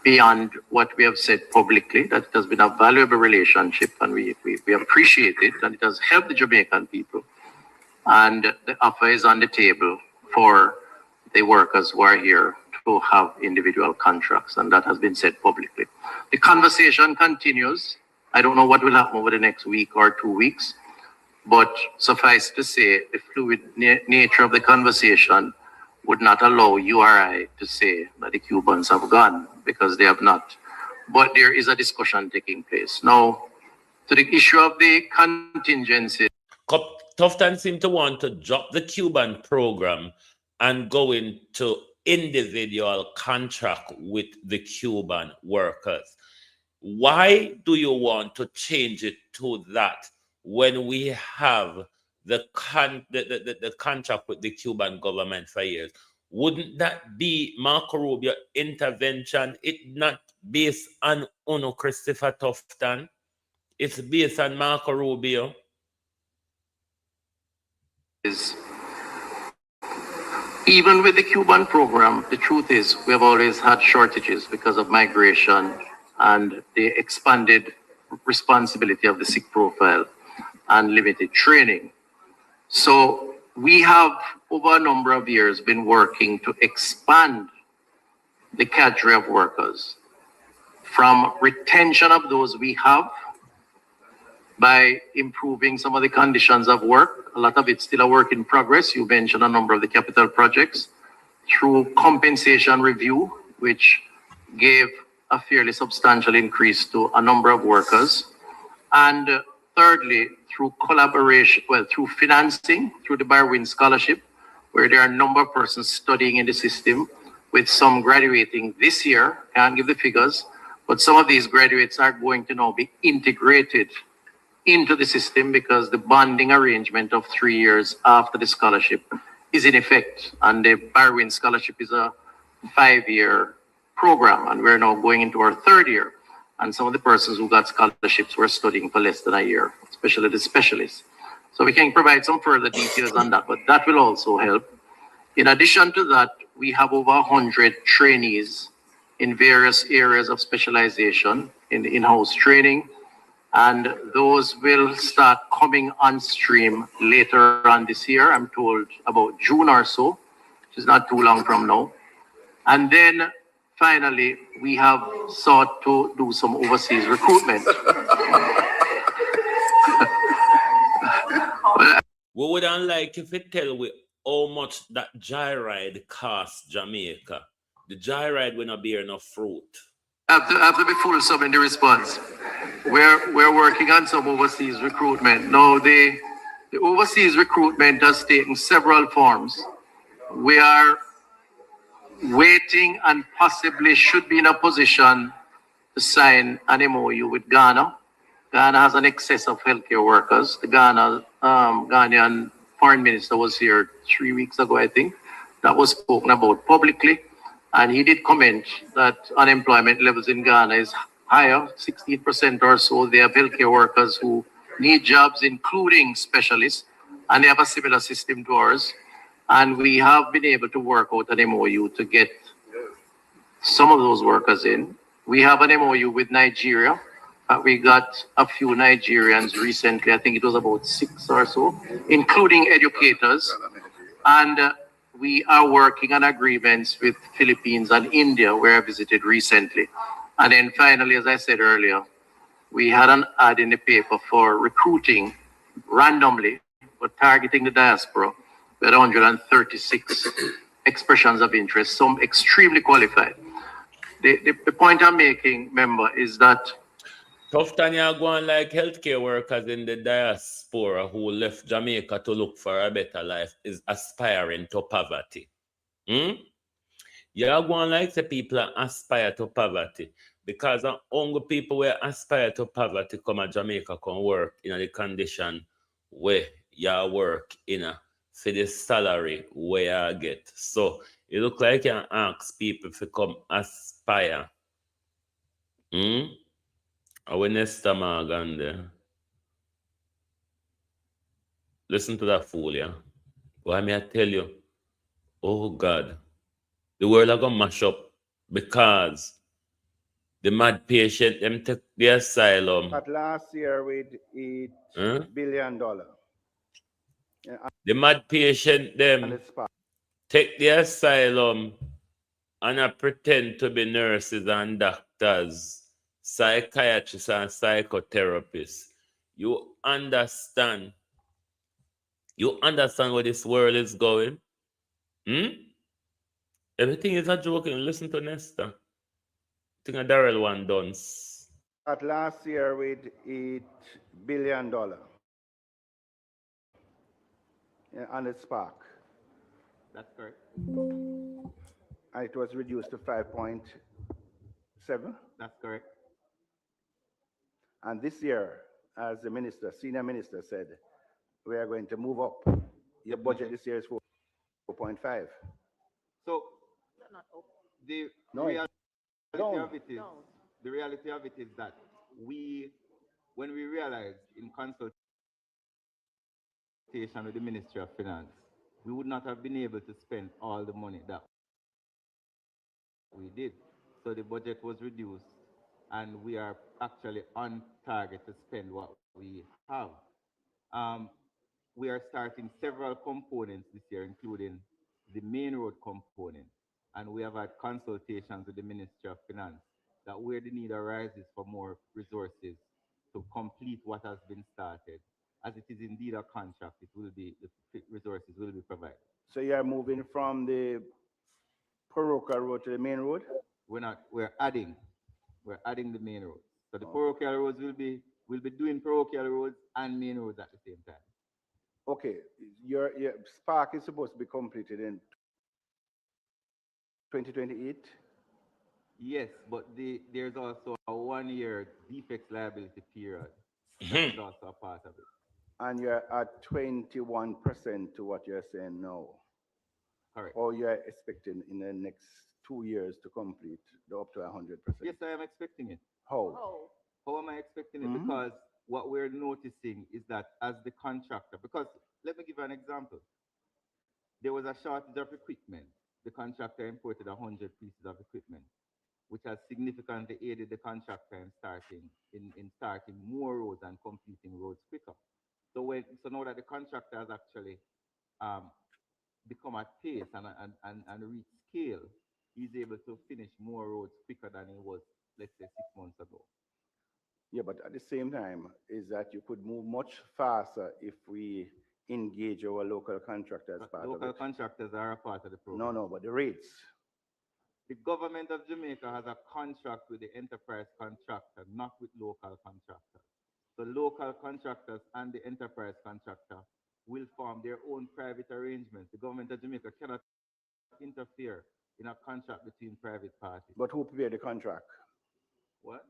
beyond what we have said publicly, that it has been a valuable relationship, and we appreciate it, and it has helped the Jamaican people. And the offer is on the table for the workers who are here to have individual contracts, and that has been said publicly. The conversation continues. I don't know what will happen over the next week or 2 weeks, but suffice to say, the fluid nature of the conversation would not allow you or I to say that the Cubans have gone, because they have not but there is a discussion taking place. Now, to the issue of the contingency. Tufton seemed to want to drop the Cuban program and go into individual contract with the Cuban workers. Why do you want to change it to that when we have the contract with the Cuban government for years? Wouldn't that be Marco Rubio intervention? It not based on Uno Christopher Tufton. It's based on Marco Rubio. Is even with the Cuban program, the truth is we have always had shortages because of migration and the expanded responsibility of the sick profile and limited training. So we have, over a number of years, been working to expand the cadre of workers from retention of those we have by improving some of the conditions of work. A lot of it's still a work in progress. You mentioned a number of the capital projects through compensation review, which gave a fairly substantial increase to a number of workers. And thirdly, through collaboration, through financing, through the Barwin Scholarship, where there are a number of persons studying in the system, with some graduating this year, can't give the figures, but some of these graduates are going to now be integrated into the system because the bonding arrangement of 3 years after the scholarship is in effect. And the Barwin Scholarship is a 5-year program, and we're now going into our 3rd year. And some of the persons who got scholarships were studying for less than a year, especially the specialists. So we can provide some further details on that, but that will also help. In addition to that, we have over 100 trainees in various areas of specialization in the in-house training, and those will start coming on stream later on this year. I'm told about June or so, which is not too long from now. And then finally, we have sought to do some overseas recruitment. We wouldn't like if it tell we how much that joyride costs Jamaica. The joyride will not bear enough fruit. Have to be fulsome in the response. We're working on some overseas recruitment. Now, the overseas recruitment has taken several forms. We are waiting and possibly should be in a position to sign an MOU with Ghana. Ghana has an excess of healthcare workers. The Ghanaian foreign minister was here 3 weeks ago, I think. That was spoken about publicly. And he did comment that unemployment levels in Ghana is higher, 16% or so. They have healthcare workers who need jobs, including specialists, and they have a similar system to ours. And we have been able to work out an MOU to get some of those workers in. We have an MOU with Nigeria. We got a few Nigerians recently. I think it was about 6 or so, including educators. And we are working on agreements with Philippines and India, where I visited recently. And then finally, as I said earlier, we had an ad in the paper for recruiting randomly, but targeting the diaspora. We had 136 expressions of interest, some extremely qualified. The point I'm making, member, is that Tufton, you're going like healthcare workers in the diaspora who left Jamaica to look for a better life is aspiring to poverty. You're going like the people aspire to poverty because only people who aspire to poverty come to Jamaica can work in the condition where you work in for the salary where you get. So it look like you ask people to come aspire. Our Nesta Morgan there. Listen to that fool, yeah. Why may I tell you? Oh God, the world are gonna mash up because the mad patient them take the asylum. But last year with $8 billion. The mad patient them take the asylum and I pretend to be nurses and doctors, psychiatrists and psychotherapists. You understand? You understand where this world is going? Everything is a joke. Listen to Nesta. think a Darrell one done. At last year with $8 billion on the spark. That's correct. And it was reduced to 5.7. That's correct. And this year, as the minister, senior minister said, we are going to move up. Your budget this year is 4.5. So the No, reality down. of it is the reality of it is that when we realized in consultation with the Ministry of Finance, we would not have been able to spend all the money that we did. So the budget was reduced, and we are actually on target to spend what we have. Um, we are starting several components this year, including the main road component. And we have had consultations with the Ministry of Finance that where the need arises for more resources to complete what has been started, as it is indeed a contract, the resources will be provided. So you are moving from the parochial road to the main road? We're adding the main roads. So the parochial roads will be doing parochial roads and main roads at the same time. Okay, your spark is supposed to be completed in 2028. Yes, but there's also a 1 year defects liability period. That is also a part of it. And you're at 21% to what you're saying now. Correct. Or you're expecting in the next 2 years to complete the up to 100%. Yes, I am expecting it. How? How am I expecting it? Because what we're noticing is that as the contractor, because let me give you an example. There was a shortage of equipment. The contractor imported 100 pieces of equipment, which has significantly aided the contractor in starting more roads and completing roads quicker. So now that the contractor has actually become at pace and reach scale, he's able to finish more roads quicker than he was, let's say, 6 months ago. Yeah, but at the same time, is that you could move much faster if we engage our local contractors as part of Local it. contractors are a part of the No, program. no, but the rates. The government of Jamaica has a contract with the enterprise contractor, not with local contractors. So local contractors and the enterprise contractor will form their own private arrangements. The government of Jamaica cannot interfere in a contract between private parties. But who prepared the contract? What?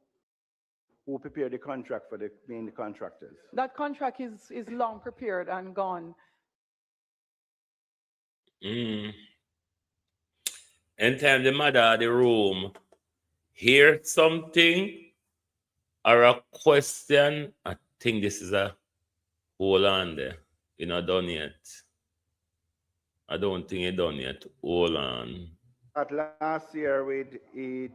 Who prepared the contract for the main contractors? That contract is long prepared and gone. Anytime the mother of the room hear something or a question, I think this is a hold on there. You're not done yet. I don't think you're done yet. Hold on. At last year with $8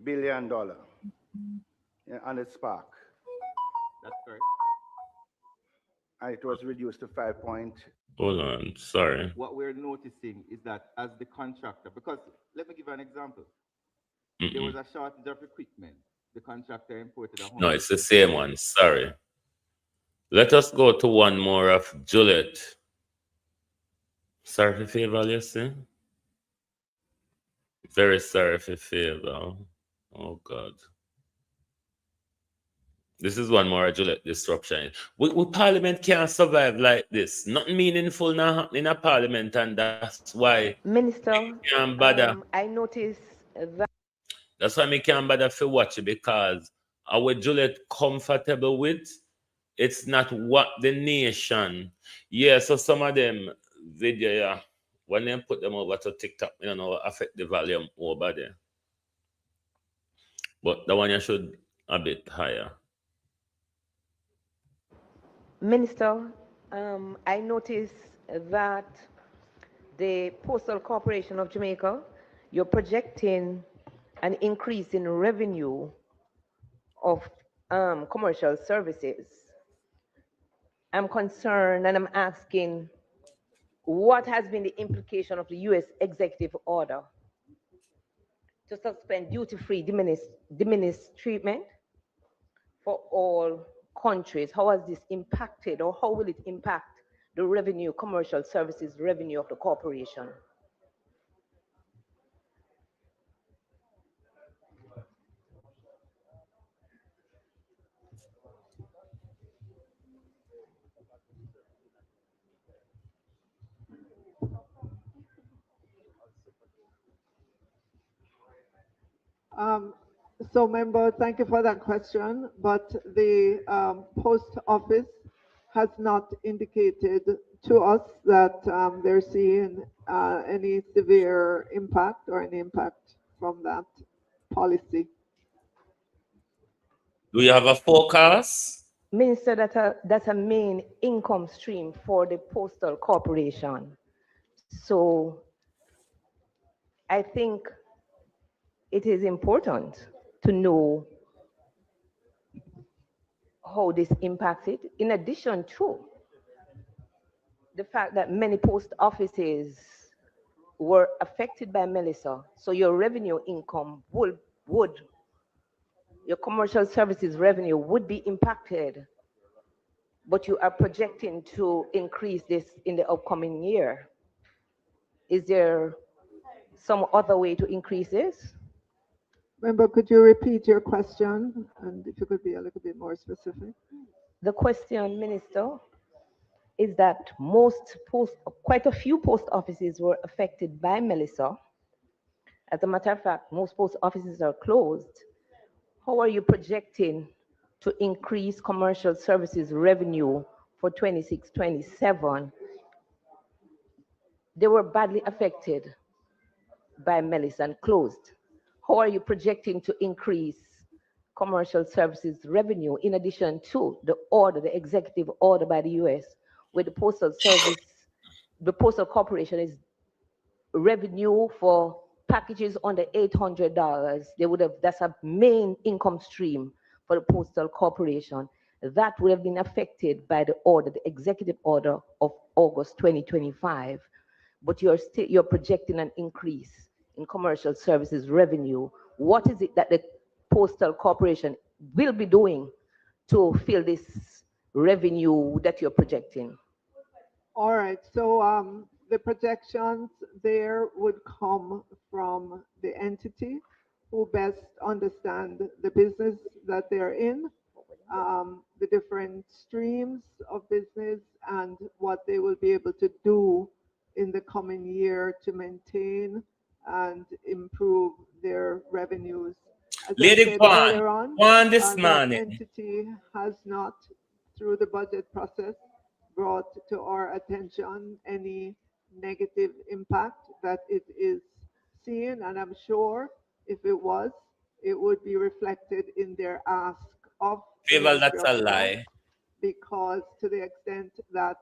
billion on its spark. That's correct. And it was reduced to 5 point. Hold on. Sorry. What we're noticing is that as the contractor, because let me give you an example. There was a shortage of equipment. The contractor imported 100. No, it's the same one. Sorry. Let us go to one more of Juliet. Sorry for favor, you see? Very sorry for favor. Oh, God. This is one more Juliet disruption. We Parliament can't survive like this. Nothing meaningful now happening in a Parliament, and that's why Minister, can't bother. I noticed that. That's why me can't bother to watch it, because our Juliet comfortable with, it's not what the nation. Yeah, so some of them video, yeah, when they put them over to TikTok, you know, affect the volume over there. But the one you should a bit higher. Minister, I noticed that the Postal Corporation of Jamaica, you're projecting an increase in revenue of commercial services. I'm concerned and I'm asking, what has been the implication of the U.S. executive order to suspend duty-free diminished treatment for all countries? How has this impacted, or how will it impact the revenue, commercial services revenue of the corporation? So, member, thank you for that question. But the post office has not indicated to us that they're seeing any severe impact or any impact from that policy. Do you have a forecast? Minister, that's a main income stream for the Postal Corporation. So I think it is important to know how this impacts it, in addition to the fact that many post offices were affected by Melissa. So your revenue income would your commercial services revenue would be impacted, but you are projecting to increase this in the upcoming year. Is there some other way to increase this? Member, could you repeat your question? And if you could be a little bit more specific. The question, Minister, is that quite a few post offices were affected by Melissa. As a matter of fact, most post offices are closed. How are you projecting to increase commercial services revenue for 26, 27? They were badly affected by Melissa and closed. How are you projecting to increase commercial services revenue in addition to the executive order by the US, where the Postal Corporation is revenue for packages under $800? That's a main income stream for the Postal Corporation. That would have been affected by the executive order of August 2025. But you're projecting an increase in commercial services revenue. What is it that the Postal Corporation will be doing to fill this revenue that you're projecting? All right, so the projections there would come from the entity who best understand the business that they're in, the different streams of business, and what they will be able to do in the coming year to maintain and improve their revenues. As I Lady said Kwan, earlier on, Kwan this that morning. entity has not, through the budget process, brought to our attention any negative impact that it is seeing, and I'm sure if it was, it would be reflected in their ask of the Favor, Ministry that's of a Finance, lie. because to the extent that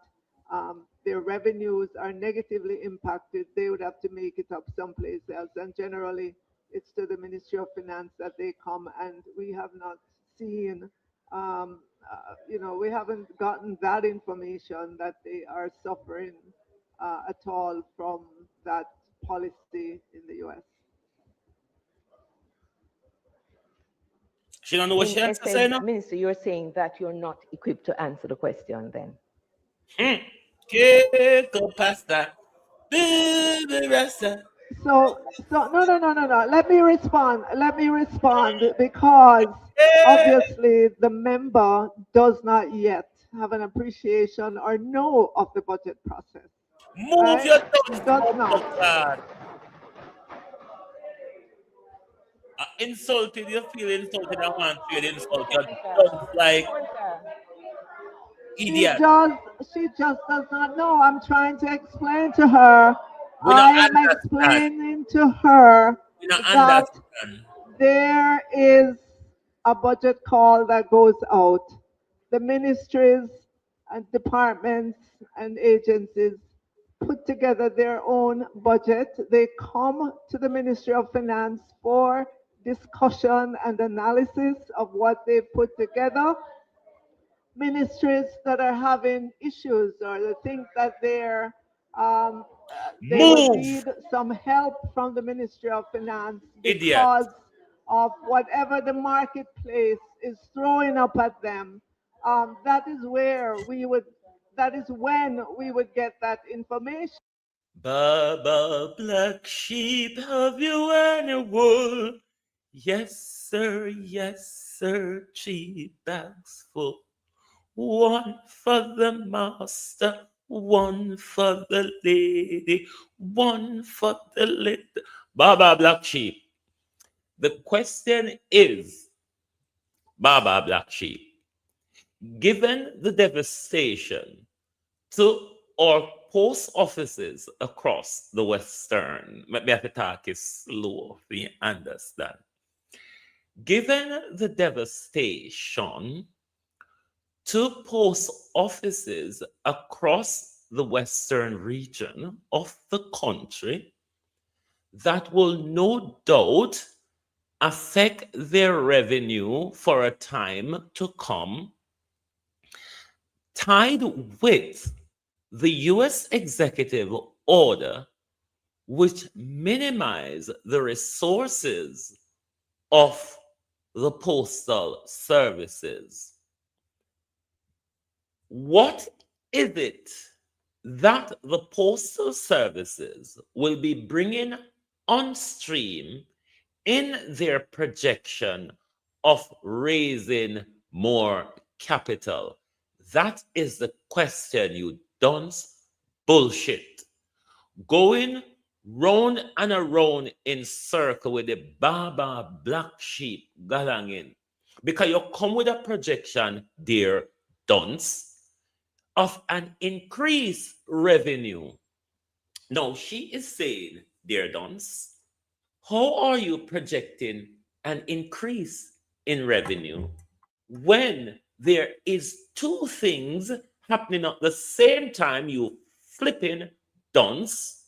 their revenues are negatively impacted, they would have to make it up someplace else. And generally, it's to the Ministry of Finance that they come, and we have not seen, we haven't gotten that information that they are suffering at all from that policy in the US. She don't know what In she has to say essence, now? Minister, you're saying that you're not equipped to answer the question then. Okay, go past that. Do the rest of So no. Let me respond. Because obviously the member does not yet have an appreciation or know of the budget process, Move right? your tongue, Does woman not. of God. Insulted, you feel insulted. I want you to insult your tongues like She idiot. just she just does not know. I'm trying to explain to her. We don't I am understand. explaining to her We don't that understand. there is a budget call that goes out. The ministries and departments and agencies put together their own budget. They come to the Ministry of Finance for discussion and analysis of what they've put together. Ministries that are having issues or they think that they would Move, need some help from the Ministry of Finance idiot. because of whatever the marketplace is throwing up at them. That is when we would get that information. Baba Black Sheep, have you any wool? Yes, sir, cheap bags full. One for the master, one for the lady, one for the little. Baba Black Sheep. The question is, Baba Black Sheep, given the devastation to our post offices across the Western, maybe I have to talk is slow, you understand. Given the devastation to post offices across the Western region of the country, that will no doubt affect their revenue for a time to come, tied with the US executive order, which minimize the resources of the postal services. What is it that the postal services will be bringing on stream in their projection of raising more capital? That is the question, you dunce bullshit. Going round and around in circle with the Baba Black Sheep galangin. Because you come with a projection, dear dunce, of an increased revenue. Now, she is saying, dear dunce, how are you projecting an increase in revenue when there is two things happening at the same time, you flipping dunce?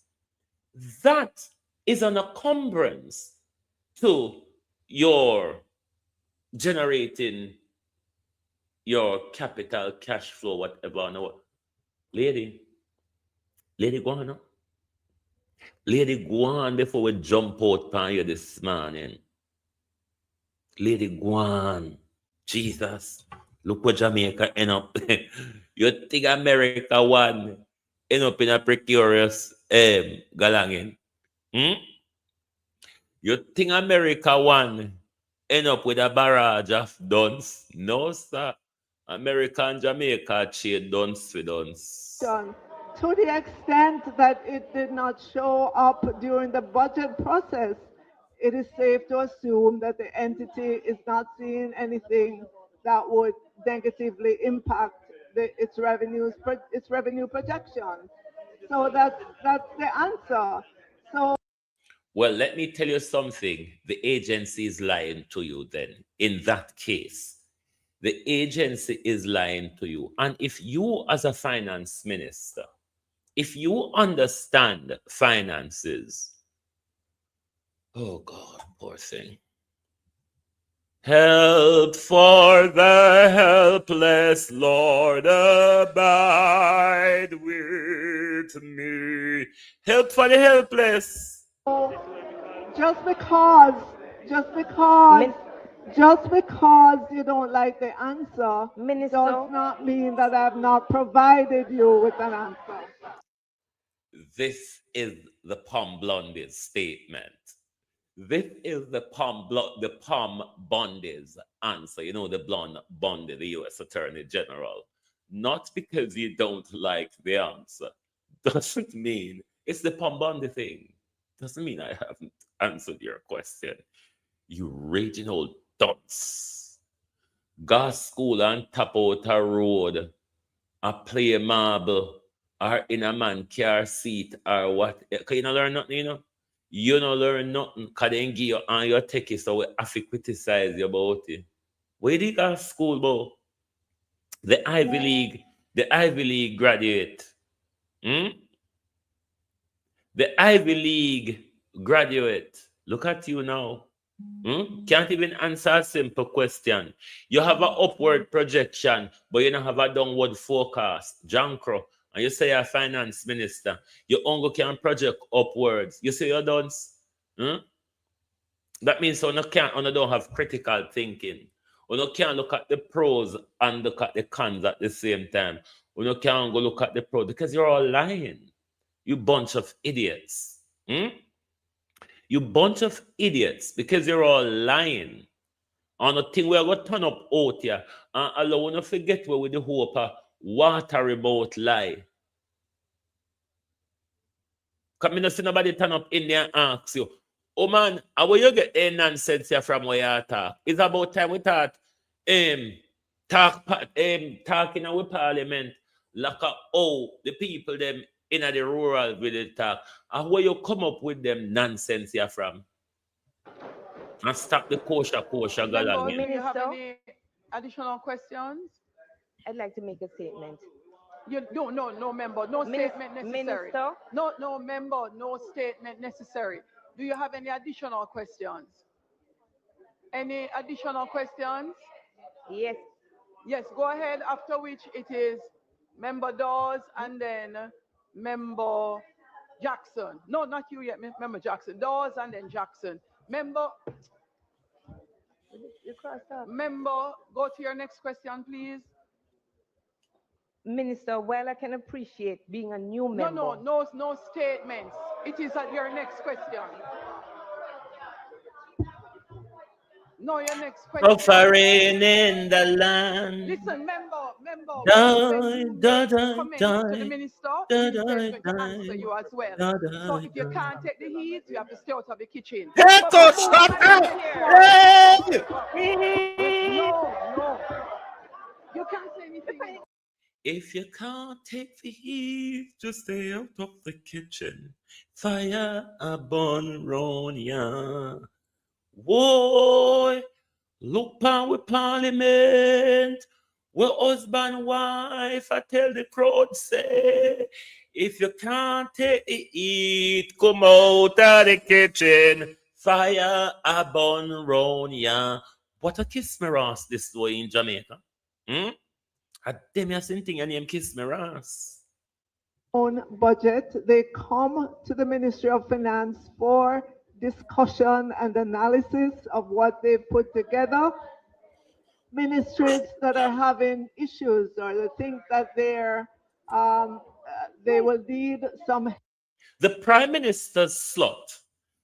That is an encumbrance to your generating your capital, cash flow, whatever. No, lady, go on now. Lady, go on before we jump out on you this morning. Lady, go on. Jesus, look what Jamaica end up. You think America one end up in a precarious galangin? Hmm? You think America one end up with a barrage of duns? No, sir. America and Jamaica trade duns with duns. John, to the extent that it did not show up during the budget process, it is safe to assume that the entity is not seeing anything that would negatively impact its revenue projections. So that's the answer. So Well, let me tell you something. The agency is lying to you then. In that case, the agency is lying to you. And if you, as a finance minister, if you understand finances, oh God, poor thing. Help for the helpless, Lord, abide with me. Help for the helpless. just because, just because, Min- just because you don't like the answer Minister, does not mean that I have not provided you with an answer. This is the Palm Blondie's statement. This is the Palm Bondie's answer. You know, the blonde Bondi, the U.S. Attorney General. Not because you don't like the answer. Doesn't mean it's the Palm Bondi thing. Doesn't mean I haven't answered your question. You raging old dunce. Gas school and tap out a road. A play marble. Or in a man car seat. Or what. Can you not learn nothing, you know? You don't learn nothing. Because they give you on your techie, so we have to criticize you about it. Where did you go to school, bro? The Ivy League graduate. Hmm? The Ivy League graduate. Look at you now. Hmm? Can't even answer a simple question. You have an upward projection, but you don't have a downward forecast. Jankro. And you say you're a finance minister. You only can project upwards. You say you're done. Hmm? That means you don't have critical thinking. You can't look at the pros and look at the cons at the same time. You can't go look at the pros because you're all lying. You bunch of idiots. Hmm? You bunch of idiots because you're all lying. On a thing we're going to turn up out here and allow you to forget where with the hope of watery about lie. Because I see nobody turn up in there and ask you, Oh man, and where you get the nonsense here from where you talk? It's about time we talk talking with parliament, like the people them in the rural village talk. And where you come up with them nonsense here from? And stop the kosher Members, galang. do you have Minister, any additional questions? I'd like to make a statement. You no member, no statement necessary. Minister, No member, no statement necessary. Do you have any additional questions? Any additional questions? yes, Yes, go ahead. After which it is member Dawes and then member Jackson. No, not you yet, member Jackson. Dawes and then Jackson. Member, you crossed up. member, go to your next question, please. Minister, while I can appreciate being a new member, No statements. It is at your next question. No, your next question. Suffering in the land. Listen, member, when Die, you die, make die, comments to the die, minister, the die, minister is die, going to answer die, you as well. die, So die, if you die. can't take the heat, you have to stay out of the kitchen. But Echo, we move on shut to the up! next one. Hey! No. You can't say anything. If you can't take the heat, just stay out of the kitchen. Fire a burn round ya. Boy, look pound with parliament. Well, husband, wife, I tell the crowd, say, if you can't take the heat, come out of the kitchen. Fire a burn round ya. What a kiss me ass this way in Jamaica. Hmm? A them you seen thing your name kiss me ass. Own budget. They come to the Ministry of Finance for discussion and analysis of what they've put together. Ministries that are having issues or they think that they will need some. The Prime Minister's slut,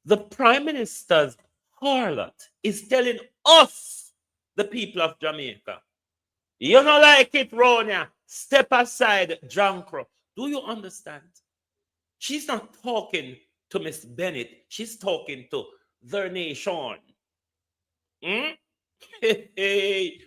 the Prime Minister's harlot is telling us, the people of Jamaica, you don't like it, Ronia. Step aside, Jankro. Do you understand? She's not talking to Miss Bennett. She's talking to their nation. Hmm? Hey,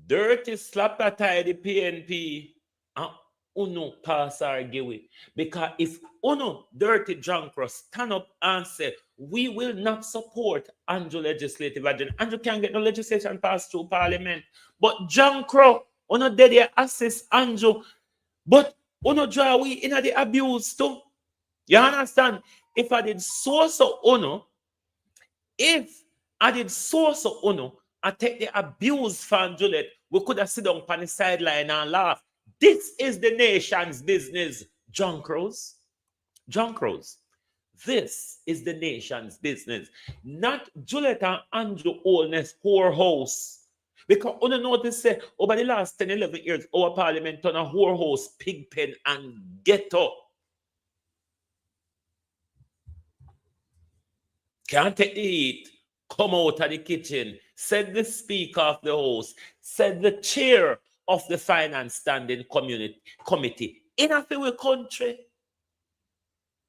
dirty slap that tie the PNP and uno pass our giveaway. Because if uno dirty Jankro stand up and say, we will not support Andrew legislative agenda, Andrew can't get no legislation passed through parliament. But Jankro, uno did they assist Andrew, but uno draw we in the abuse too. You understand? If I did so uno, if I did so uno, I take the abuse from Juliet, we could have sit down on the sideline and laugh. This is the nation's business, John Crows. John Crows. This is the nation's business. Not Juliet and Andrew Oldness whorehouse. Because you notice say over the last 10, 11 years, our parliament turned a whorehouse, pig pen, and ghetto. Can't take the heat. Come out of the kitchen. Said the speaker of the house. Said the chair of the finance standing committee. In a few country.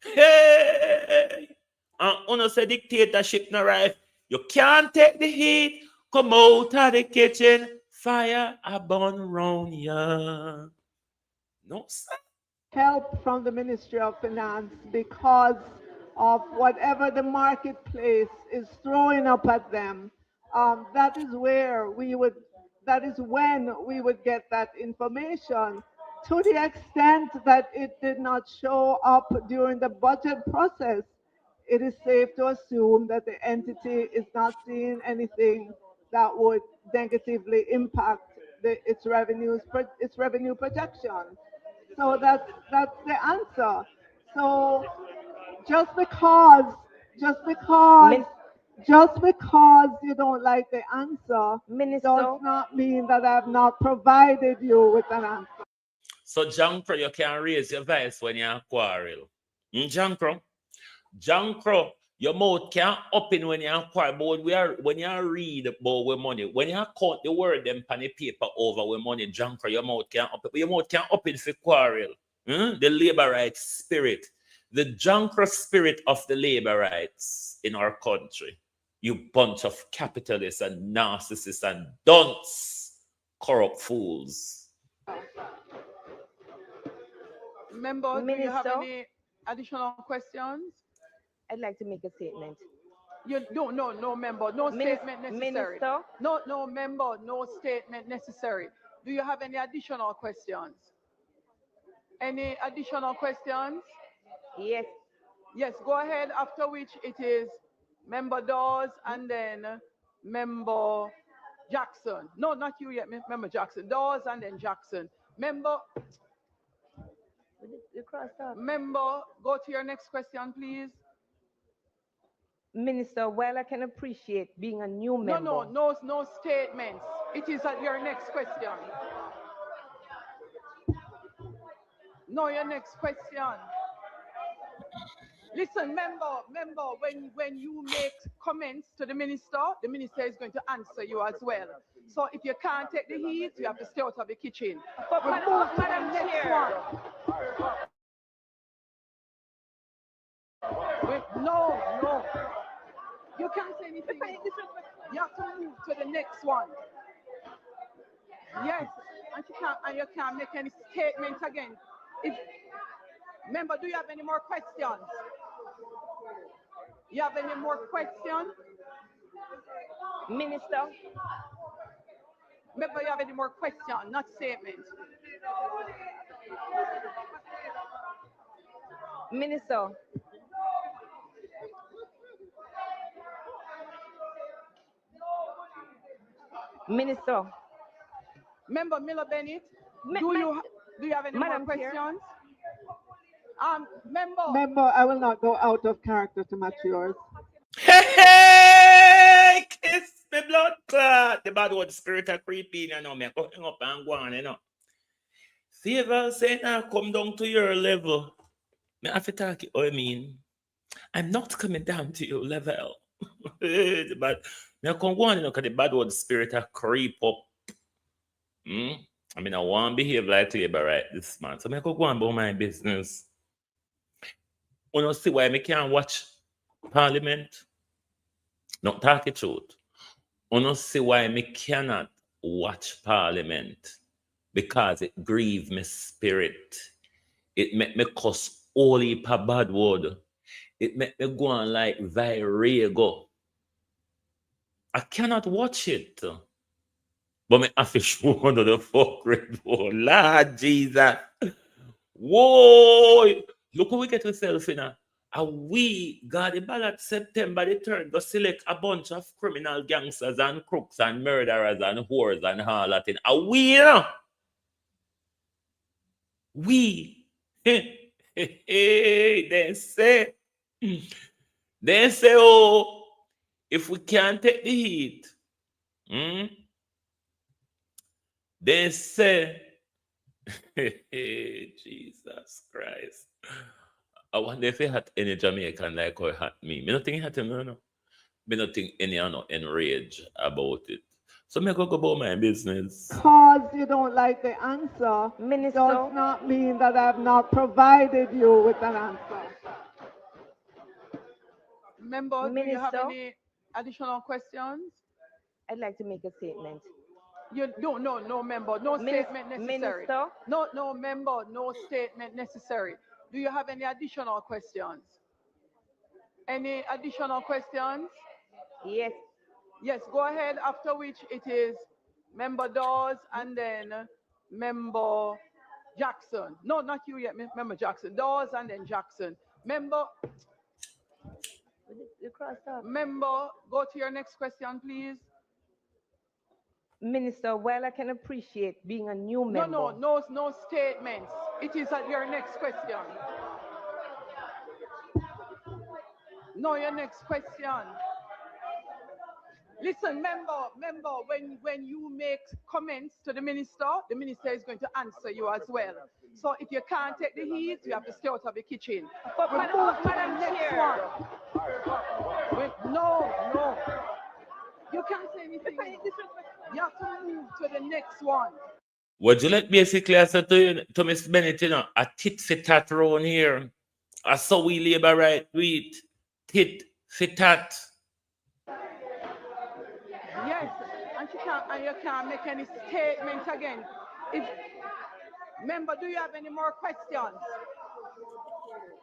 Hey! And uno say dictatorship no right. You can't take the heat. Come out of the kitchen. Fire a burn round ya. No, sir. Help from the Ministry of Finance because of whatever the marketplace is throwing up at them. That is when we would get that information. To the extent that it did not show up during the budget process, it is safe to assume that the entity is not seeing anything that would negatively impact its revenue projection. So that's the answer. So just because just because Min- just because you don't like the answer Minister, does not mean that I have not provided you with an answer. So, Jankro, you can raise your voice when you quarrel. Jankro? Jankro, your mouth can't open when you quarrel. But when you read about with money, when you count the word them on the paper over with money, Jankro, your mouth can't open. Your mouth can't open for quarrel. The labor rights spirit. the junker spirit of the labor rights in our country. You bunch of capitalists and narcissists and dunce, corrupt fools. Member, do you have any additional questions? I'd like to make a statement. No, member, no statement necessary. Minister? No, member, no statement necessary. Do you have any additional questions? Any additional questions? Yes. Yes, go ahead, after which it is Member Dawes and then Member Jackson. No, not you yet, Member Jackson. Dawes and then Jackson. Member, go to your next question, please. Minister, while I can appreciate being a new member. No statements. It is at your next question. No, your next question. Listen, member, when you make comments to the minister is going to answer you as well. So if you can't take the heat, you have to stay out of the kitchen. But we move to the next one. No. You can't say anything. You have to move to the next one. Yes, and you can't make any statements again. Member, do you have any more questions? You have any more questions? Minister? Member, you have any more questions, not statements? Minister? Minister? Member Miller Bennett, do you have any more questions? Member, I will not go out of character to match yours. Hey, kiss me blood clot. The bad word spirit of creeping, you know, me go hang up and go on, you know. See if I say now come down to your level. Me have to talk it, I mean. I'm not coming down to your level. But me come go on, you know, because the bad word spirit of creep up. I mean, I want to behave like labor right this man. So I go on about my business. You know, see why I can't watch Parliament? Not talk the truth. You know, see why I cannot watch Parliament? Because it grieves my spirit. It make me cuss all heap of bad word. It make me go on like Virego. I cannot watch it. But me have to show under the fuck red ball. Lord Jesus. Whoa! Look who we get ourselves in. And we got the ballot September the 3rd to select a bunch of criminal gangsters and crooks and murderers and whores and all that thing. And we, you know, we, they say, oh, if we can't take the heat, they say, Jesus Christ. I wonder if he had any Jamaican like how he had me. Me not think he had him, no. Me not think any enraged about it. So me go about my business. Because you don't like the answer, Minister? does not mean that I have not provided you with an answer. Member, do you have any additional questions? I'd like to make a statement. No, member, no statement necessary. Minister? No, member, no statement necessary. Do you have any additional questions? Any additional questions? Yes. Yes, go ahead, after which it is Member Dawes and then Member Jackson. No, not you yet, Member Jackson. Dawes and then Jackson. Member, go to your next question, please. Minister, while I can appreciate being a new member. No statements. It is at your next question. No, your next question. Listen, member, when you make comments to the minister is going to answer you as well. So if you can't take the heat, you have to stay out of the kitchen. But we move to the next one. No. You can't say anything. You have to move to the next one. What you like basically I said to Miss Bennett, you know, a tit for tat round here. I saw we labor right with tit for tat. Yes, and she can't, and you can't make any statements again. If member, do you have any more questions?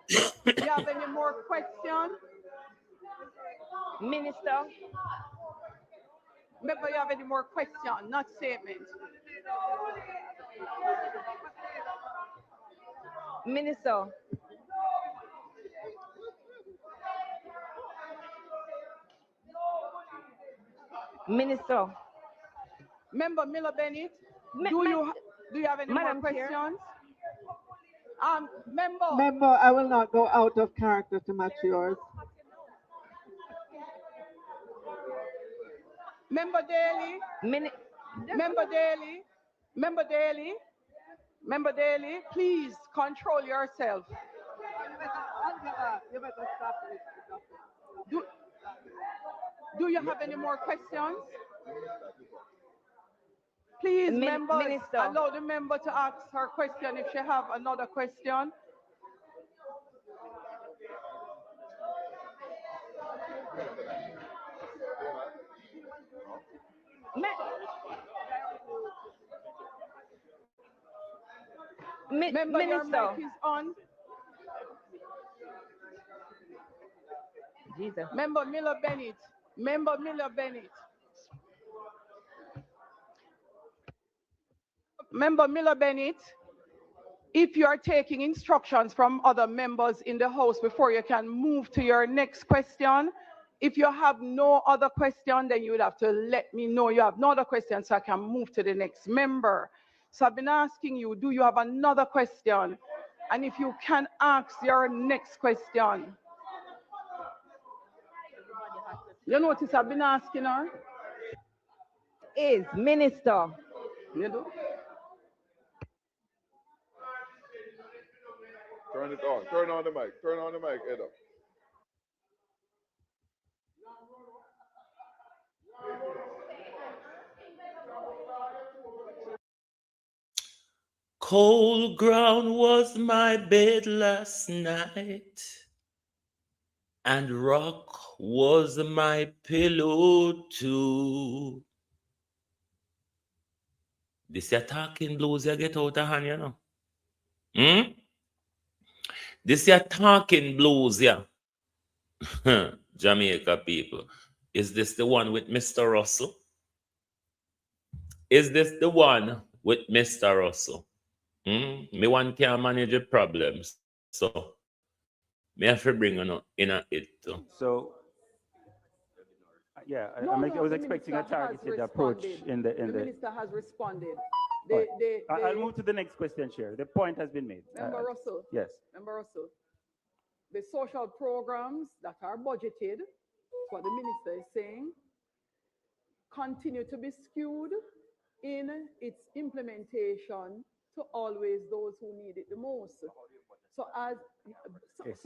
You have any more questions? Minister, Member, you have any more questions, not statements? Minister, Minister, Member Miller Bennett, Ma- do ma- you have any more Madam Chair. questions? Member. Member, I will not go out of character to match yours. Member Daly. Mini- Member Daly. Member Daly. Member Daly, please control yourself. You better stop it. Do you have any more questions? Please, members, Minister. allow the member to ask her question if she have another question. Member, your Minister. mic is on. Jesus. Member Miller Bennett. Member Miller Bennett. Member Miller Bennett, if you are taking instructions from other members in the House before you can move to your next question, if you have no other question, then you would have to let me know you have no other question so I can move to the next member. So I've been asking you, do you have another question? And if you can ask your next question. You notice I've been asking her? Is Minister. You do? Turn it on. Turn on the mic. Turn on the mic, Eda. Cold ground was my bed last night, and rock was my pillow too. This your talking blues you get out of hand, you know. This your talking blues, yeah. Jamaica people. Is this the one with Mr. Russell? Is this the one with Mr. Russell? Me one can't manage the problem, so me have to bring in it too. So, yeah, I was expecting a targeted approach in the. The minister has responded. I'll move to the next question, Chair. The point has been made. Member Russell. Yes. Member Russell. The social programs that are budgeted, what the minister is saying, continue to be skewed in its implementation to always those who need it the most. So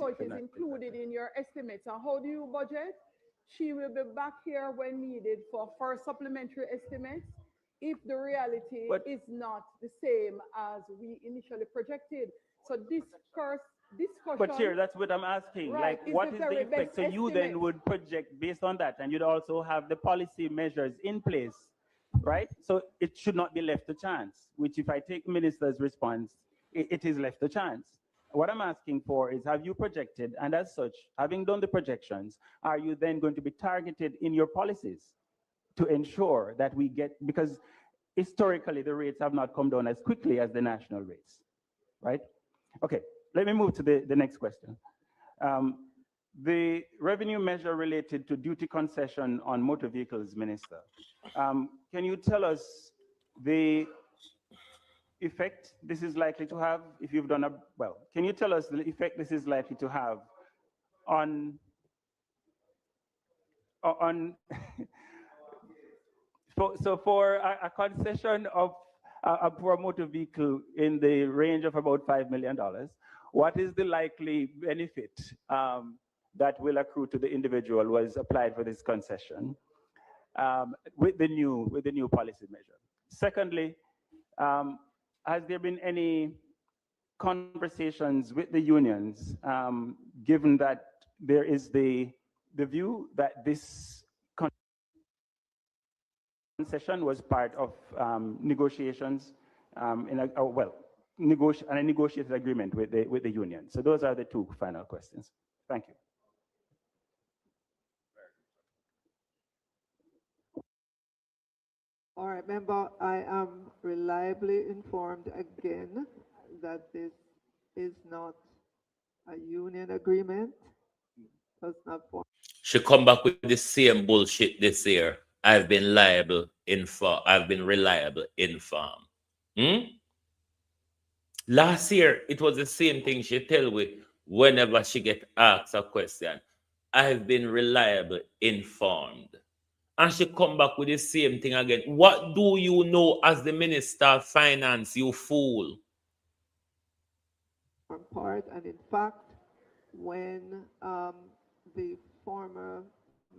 it is included in your estimates. And how do you budget? She will be back here when needed for supplementary estimates if the reality is not the same as we initially projected. So discussion. But Chair, that's what I'm asking. Right, like, what is the effect? So you then would project based on that, and you'd also have the policy measures in place, right? So it should not be left to chance, which if I take minister's response, it is left to chance. What I'm asking for is, have you projected, and as such, having done the projections, are you then going to be targeted in your policies to ensure that we get, because historically the rates have not come down as quickly as the national rates, right? Okay, let me move to the next question. The revenue measure related to duty concession on motor vehicles, Minister. Can you tell us the effect this is likely to have if you've done can you tell us the effect this is likely to have on for a concession of for a motor vehicle in the range of about $5 million, what is the likely benefit that will accrue to the individual who has applied for this concession with the new policy measure? Secondly, has there been any conversations with the unions, given that there is the view that this concession was part of negotiations in a, oh, well, a negotiated agreement with the union. So those are the two final questions. Thank you. All right, member, I am reliably informed again that this is not a union agreement. Does not form. She come back with the same bullshit this year. I've been reliable informed. Last year, it was the same thing she tell me whenever she get asked a question. I've been reliable informed. And she come back with the same thing again. What do you know as the Minister of Finance, you fool? Part, and in fact, when the former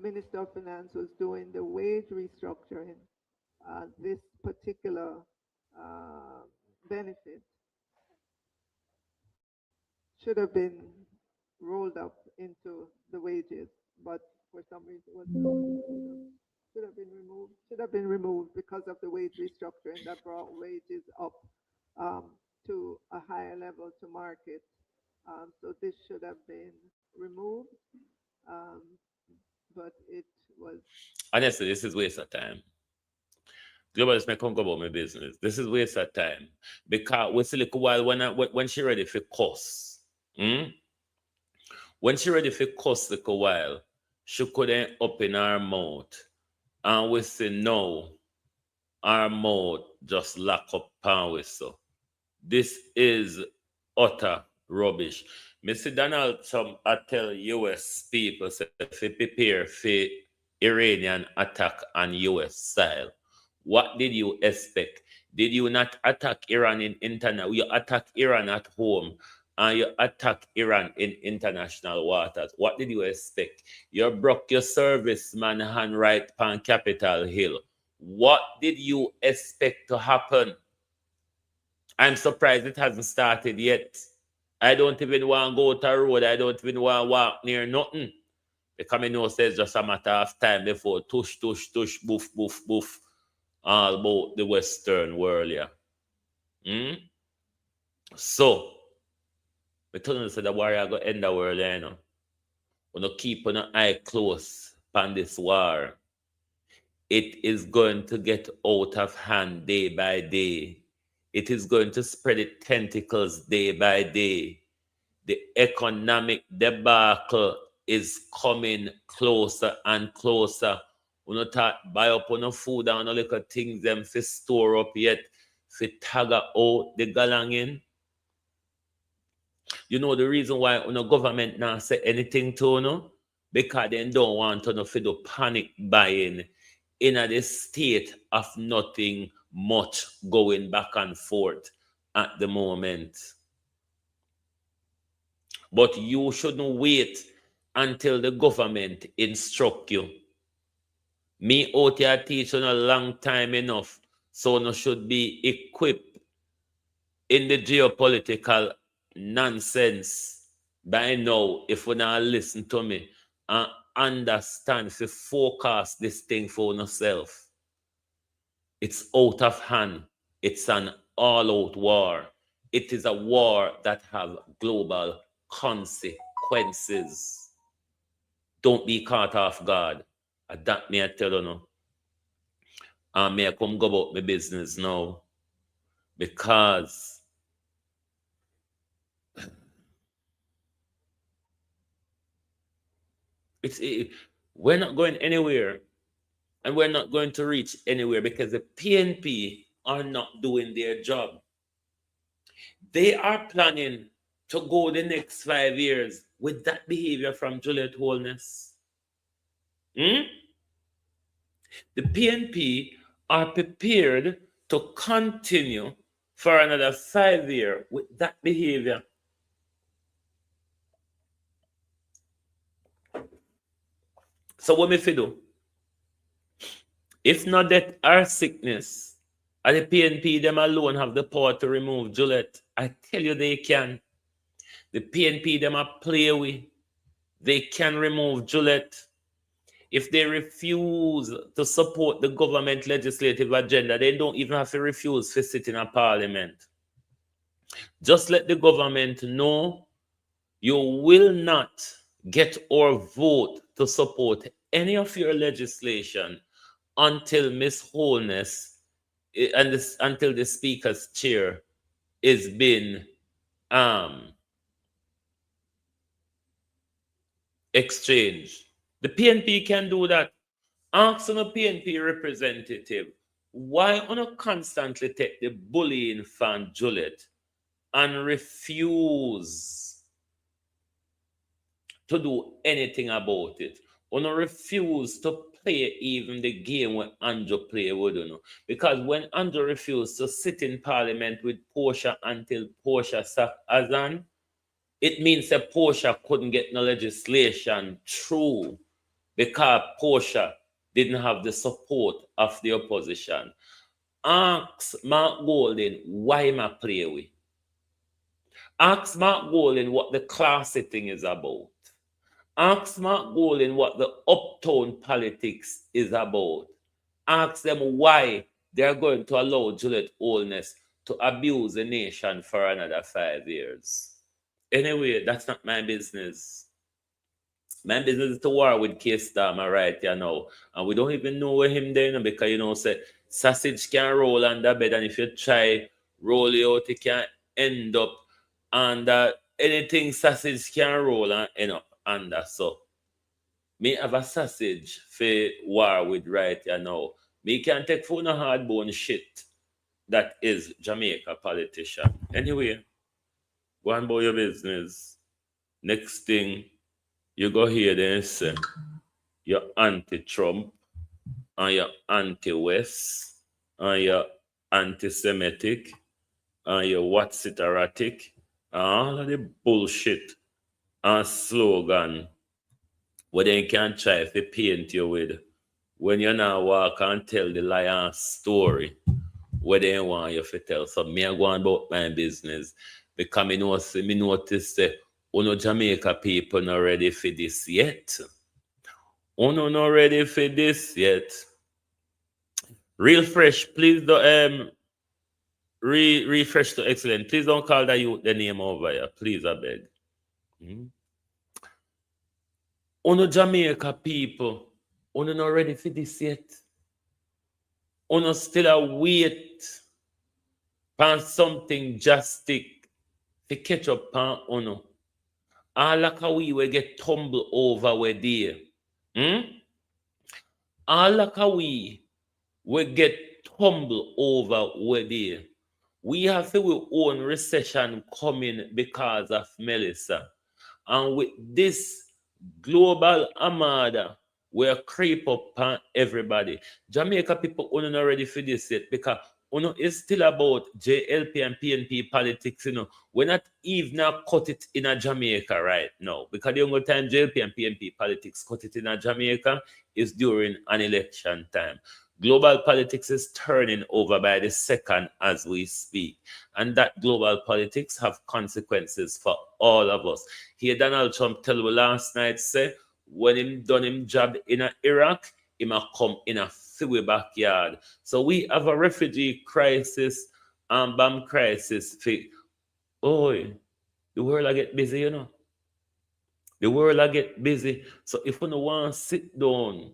Minister of Finance was doing the wage restructuring, this particular benefit should have been rolled up into the wages, but for some reason it was should have been removed because of the wage restructuring that brought wages up to a higher level to market. So this should have been removed, but it was. Honestly, this is waste of time. Globalists may come go about my business. This is waste of time. Because we see a while when she ready for cuss. When she ready for cuss a while, she couldn't open her mouth. And we say no. Our mouth just lock up and we so. This is utter rubbish. Mr. Donald Trump, I tell US people say if you prepare for Iranian attack on US style. What did you expect? Did you not attack Iran in internet? You attack Iran at home and you attack Iran in international waters. What did you expect? You broke your serviceman hand right on Capitol Hill. What did you expect to happen? I'm surprised it hasn't started yet. I don't even want to go to a road. I don't even want to walk near nothing. Because I know it's just a matter of time before tush, tush, tush, boof, boof, boof, all about the Western world, yeah. So, I tell you that the warrior go end the world, you know. We don't keep an eye close upon this war. It is going to get out of hand day by day. It is going to spread its tentacles day by day. The economic debacle is coming closer and closer. We not buy up on no food and no little things them for store up yet. For tagger out the galangin. You know the reason why no government not say anything to no? Because they don't want to no for the panic buying in a state of nothing much going back and forth at the moment. But you shouldn't wait until the government instruct you. Me out here teaching a long time enough, so no should be equipped in the geopolitical nonsense by now if we not listen to me and understand to forecast this thing for yourself. It's out of hand. It's an all-out war. It is a war that have global consequences. Don't be caught off guard. That me I tell you no. And may I come go about my business now. Because we're not going anywhere. And we're not going to reach anywhere because the PNP are not doing their job. They are planning to go the next 5 years with that behavior from Juliet Holness. The PNP are prepared to continue for another 5 years with that behavior. So what me fi do? If not death or sickness, and the PNP them alone have the power to remove Juliet. I tell you they can. The PNP them a play with. They can remove Gillette. If they refuse to support the government legislative agenda, they don't even have to refuse to sit in a parliament. Just let the government know you will not get or vote to support any of your legislation until Miss Wholeness and this, until the speaker's chair is been exchanged. The PNP can do that. Ask on a PNP representative why on a constantly take the bullying fan Juliet and refuse to do anything about it. When refuse to play even the game when Andrew play with you know. Because when Andrew refused to sit in parliament with Portia until Portia sack Azan, it means that Portia couldn't get no legislation through because Portia didn't have the support of the opposition. Ask Mark Golden why am I play with. Ask Mark Golden what the classy thing is about. Ask Mark Golden what the uptown politics is about. Ask them why they are going to allow Juliet Holness to abuse the nation for another 5 years. Anyway, that's not my business. My business is to war with K-Star, right, you know. And we don't even know where him there, you know, because, you know, say, sausage can roll under bed, and if you try roll it out, it can end up under anything sausage can roll and end up under. So, me have a sausage for war with right, you know. Me can take for no hard bone shit that is Jamaica politician. Anyway, go on about your business. Next thing, you go hear them say, you're anti-Trump, and you're anti-West, and you're anti-Semitic, and you're what's it erratic, and all of the bullshit and slogan what they can try to paint you with when you now walk and tell the lion story what they want you to tell. So me I go on about my business because me notice that uno Jamaica people not ready for this yet. Uno not ready for this yet. Real fresh, please do refresh to excellent. Please don't call that you the name over here. Please, I beg. Uno Jamaica people, uno not ready for this yet. Uno still a wait for something just stick to catch up on uno. All like a we will get tumble over where there. All like a we will get tumble over where there. We have our own recession coming because of Melissa. And with this global armada, we're creep up on everybody. Jamaica people are not ready for this yet because it's still about JLP and PNP politics. We're not even cut it in a Jamaica right now because the only time JLP and PNP politics cut it in a Jamaica is during an election time. Global politics is turning over by the second as we speak. And that global politics have consequences for all of us. Here Donald Trump tell me last night, say, when him done him job in Iraq, he might come in a few backyard. So we have a refugee crisis and bomb crisis. Oh, the world I get busy, The world I get busy. So if you don't want to sit down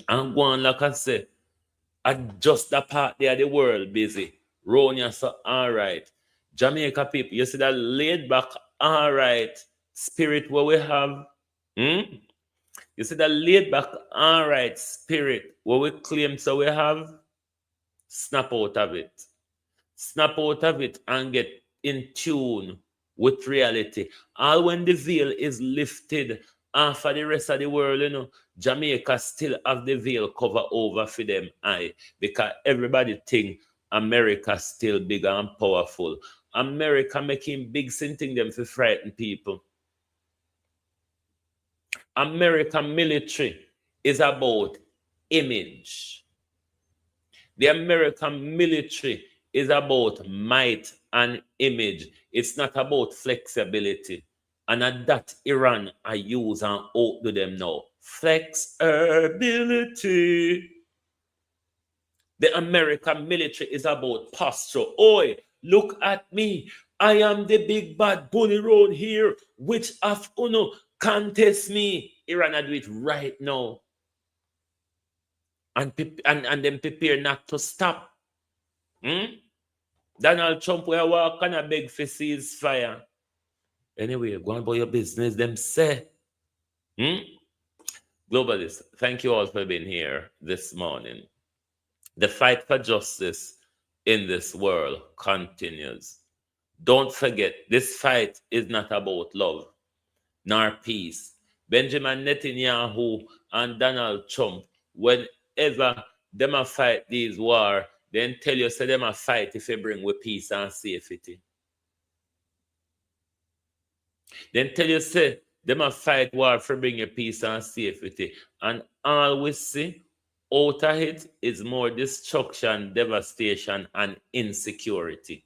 and go on, like I say, adjust the part there, the world busy. Round you so all right. Jamaica people, you see that laid back, all right, spirit what we have. You see that laid back, all right, spirit what we claim so we have. Snap out of it. Snap out of it and get in tune with reality. All when the veil is lifted and for the rest of the world, Jamaica still have the veil cover over for them eye because everybody think America still big and powerful. America making big thing them to frighten people. American military is about image. The American military is about might and image. It's not about flexibility. And at that Iran I use and out to them now. Flexibility. The American military is about posture. Oi, look at me. I am the big bad bully road here. Which of uno contest me? Iran do it right now. And then prepare not to stop. Donald Trump will walk and a beg for ceasefire. Anyway, go on about your business, them say. Globalists, thank you all for being here this morning. The fight for justice in this world continues. Don't forget, this fight is not about love nor peace. Benjamin Netanyahu and Donald Trump, whenever them a fight these war, then tell you say them a fight if you bring with peace and safety. Then tell you say them a fight war for bring you peace and safety. And all we see out of it is more destruction, devastation, and insecurity.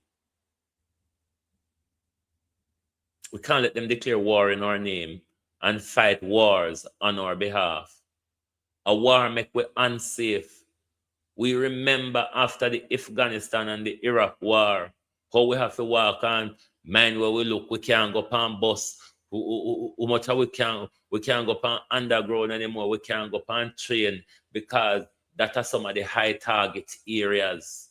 We can't let them declare war in our name and fight wars on our behalf. A war make we unsafe. We remember after the Afghanistan and the Iraq war, how we have to walk and mind where we look. We can't go upon bus. How much we can't go upon underground anymore. We can't go upon train because that are some of the high target areas.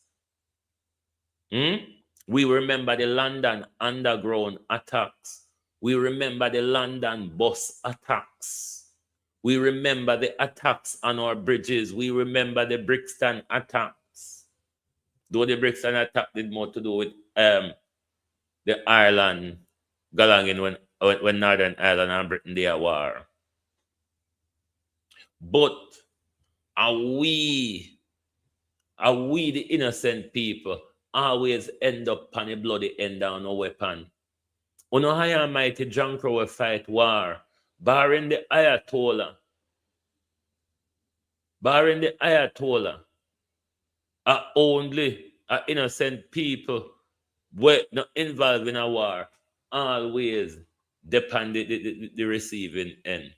We remember the London underground attacks. We remember the London bus attacks. We remember the attacks on our bridges. We remember the Brixton attacks. Though the Brixton attack did more to do with the Ireland galanging when Northern Ireland and Britain they are war. But are we the innocent people always end up on the bloody end on a weapon? Uno high and mighty drunk will fight war, barring the Ayatollah. Are only innocent people were not involved in a war, always depend the receiving end.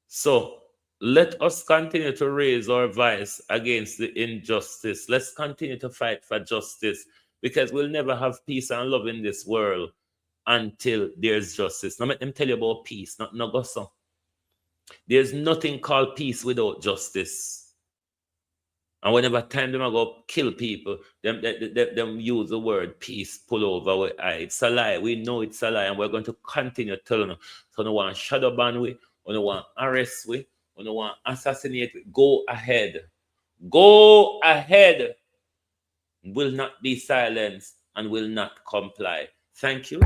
So let us continue to raise our voice against the injustice. Let's continue to fight for justice, because we'll never have peace and love in this world until there's justice. Now let them tell you about peace, not no go so. There's nothing called peace without justice. And whenever time them go kill people, them use the word peace, pull over our eye. It's a lie. We know it's a lie, and we're going to continue telling them. So no one shadow ban we, no one arrest we, no one assassinate we. Go ahead. Go ahead. Will not be silenced and will not comply. Thank you.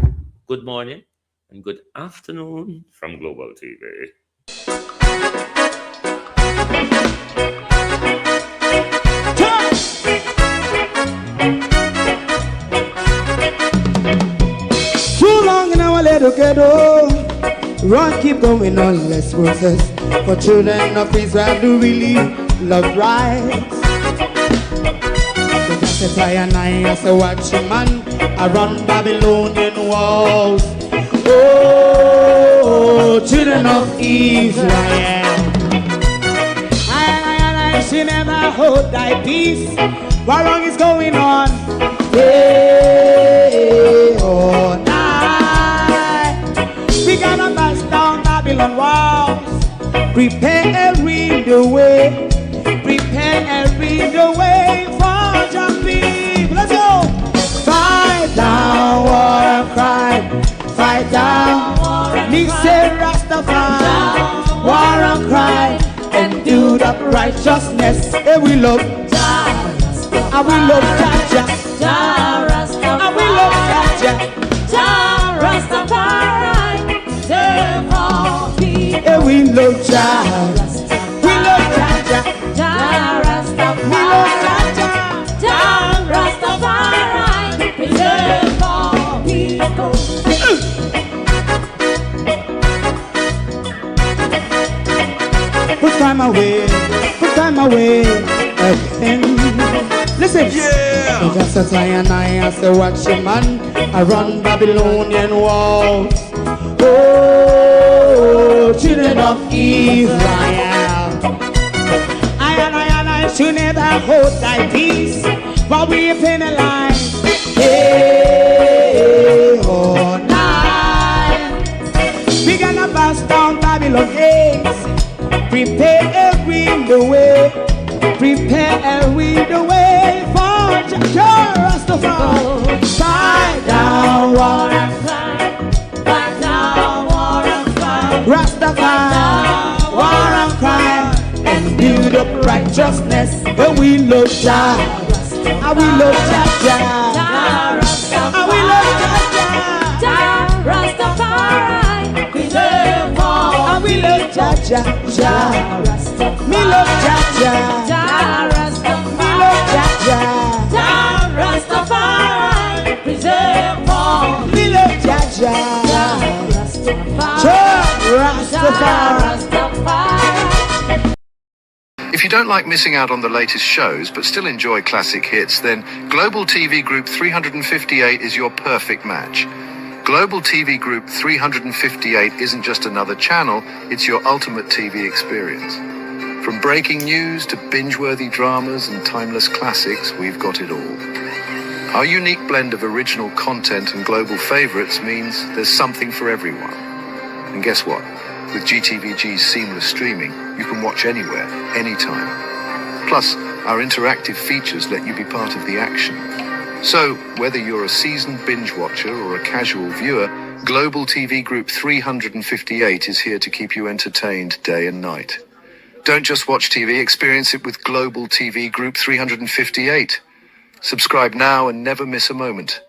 Good morning and good afternoon from Global TV. Too long in our little ghetto, run keep going on, let's process. For children of Israel do really love rights. So just a fly and I as a watching man around Babylonian walls. Oh, children of Israel, I should never hold thy peace. What wrong is going on? Hey, oh, night. We gonna bust down Babylon walls. Prepare every the way. Prepare every the way for jumping. Let's go. Fight down, war cry. Fight down, say Rastafari. War and cry and do that righteousness. Hey, we love Jah. And we love Jah. Jah Rastafari. And we love Jah. Jah Rastafari. Hey, we love Jah. We love Jah. Jah Rastafari. We love Jah. Jah Rastafari. Preserve all people. Put time away again. Listen. Yeah. Just as I and I as a watchman, I run Babylonian walls. Oh, children of Israel. I should never hold thy peace, but we penalize. Hey, oh, night. We gonna bust down Babylon gates. Prepare the way. Prepare the way for Rastafari. Fight down, war and fight. Fight down, war and fight. Rastafari, war and fight. And build up righteousness. And we love Jah. And we love Jah. And we love Jah. Rastafari, preserve all. And we love Jah. Me love Jah. Me love Jah. Rastafari, preserve all. Me love Jah. Rastafari. If you don't like missing out on the latest shows but still enjoy classic hits, then Global TV Group 358 is your perfect match. Global TV Group 358 isn't just another channel, it's your ultimate TV experience. From breaking news to binge-worthy dramas and timeless classics, we've got it all. Our unique blend of original content and global favorites means there's something for everyone. And guess what? With GTVG's seamless streaming, you can watch anywhere, anytime. Plus, our interactive features let you be part of the action. So, whether you're a seasoned binge watcher or a casual viewer, Global TV Group 358 is here to keep you entertained day and night. Don't just watch TV, experience it with Global TV Group 358. Subscribe now and never miss a moment.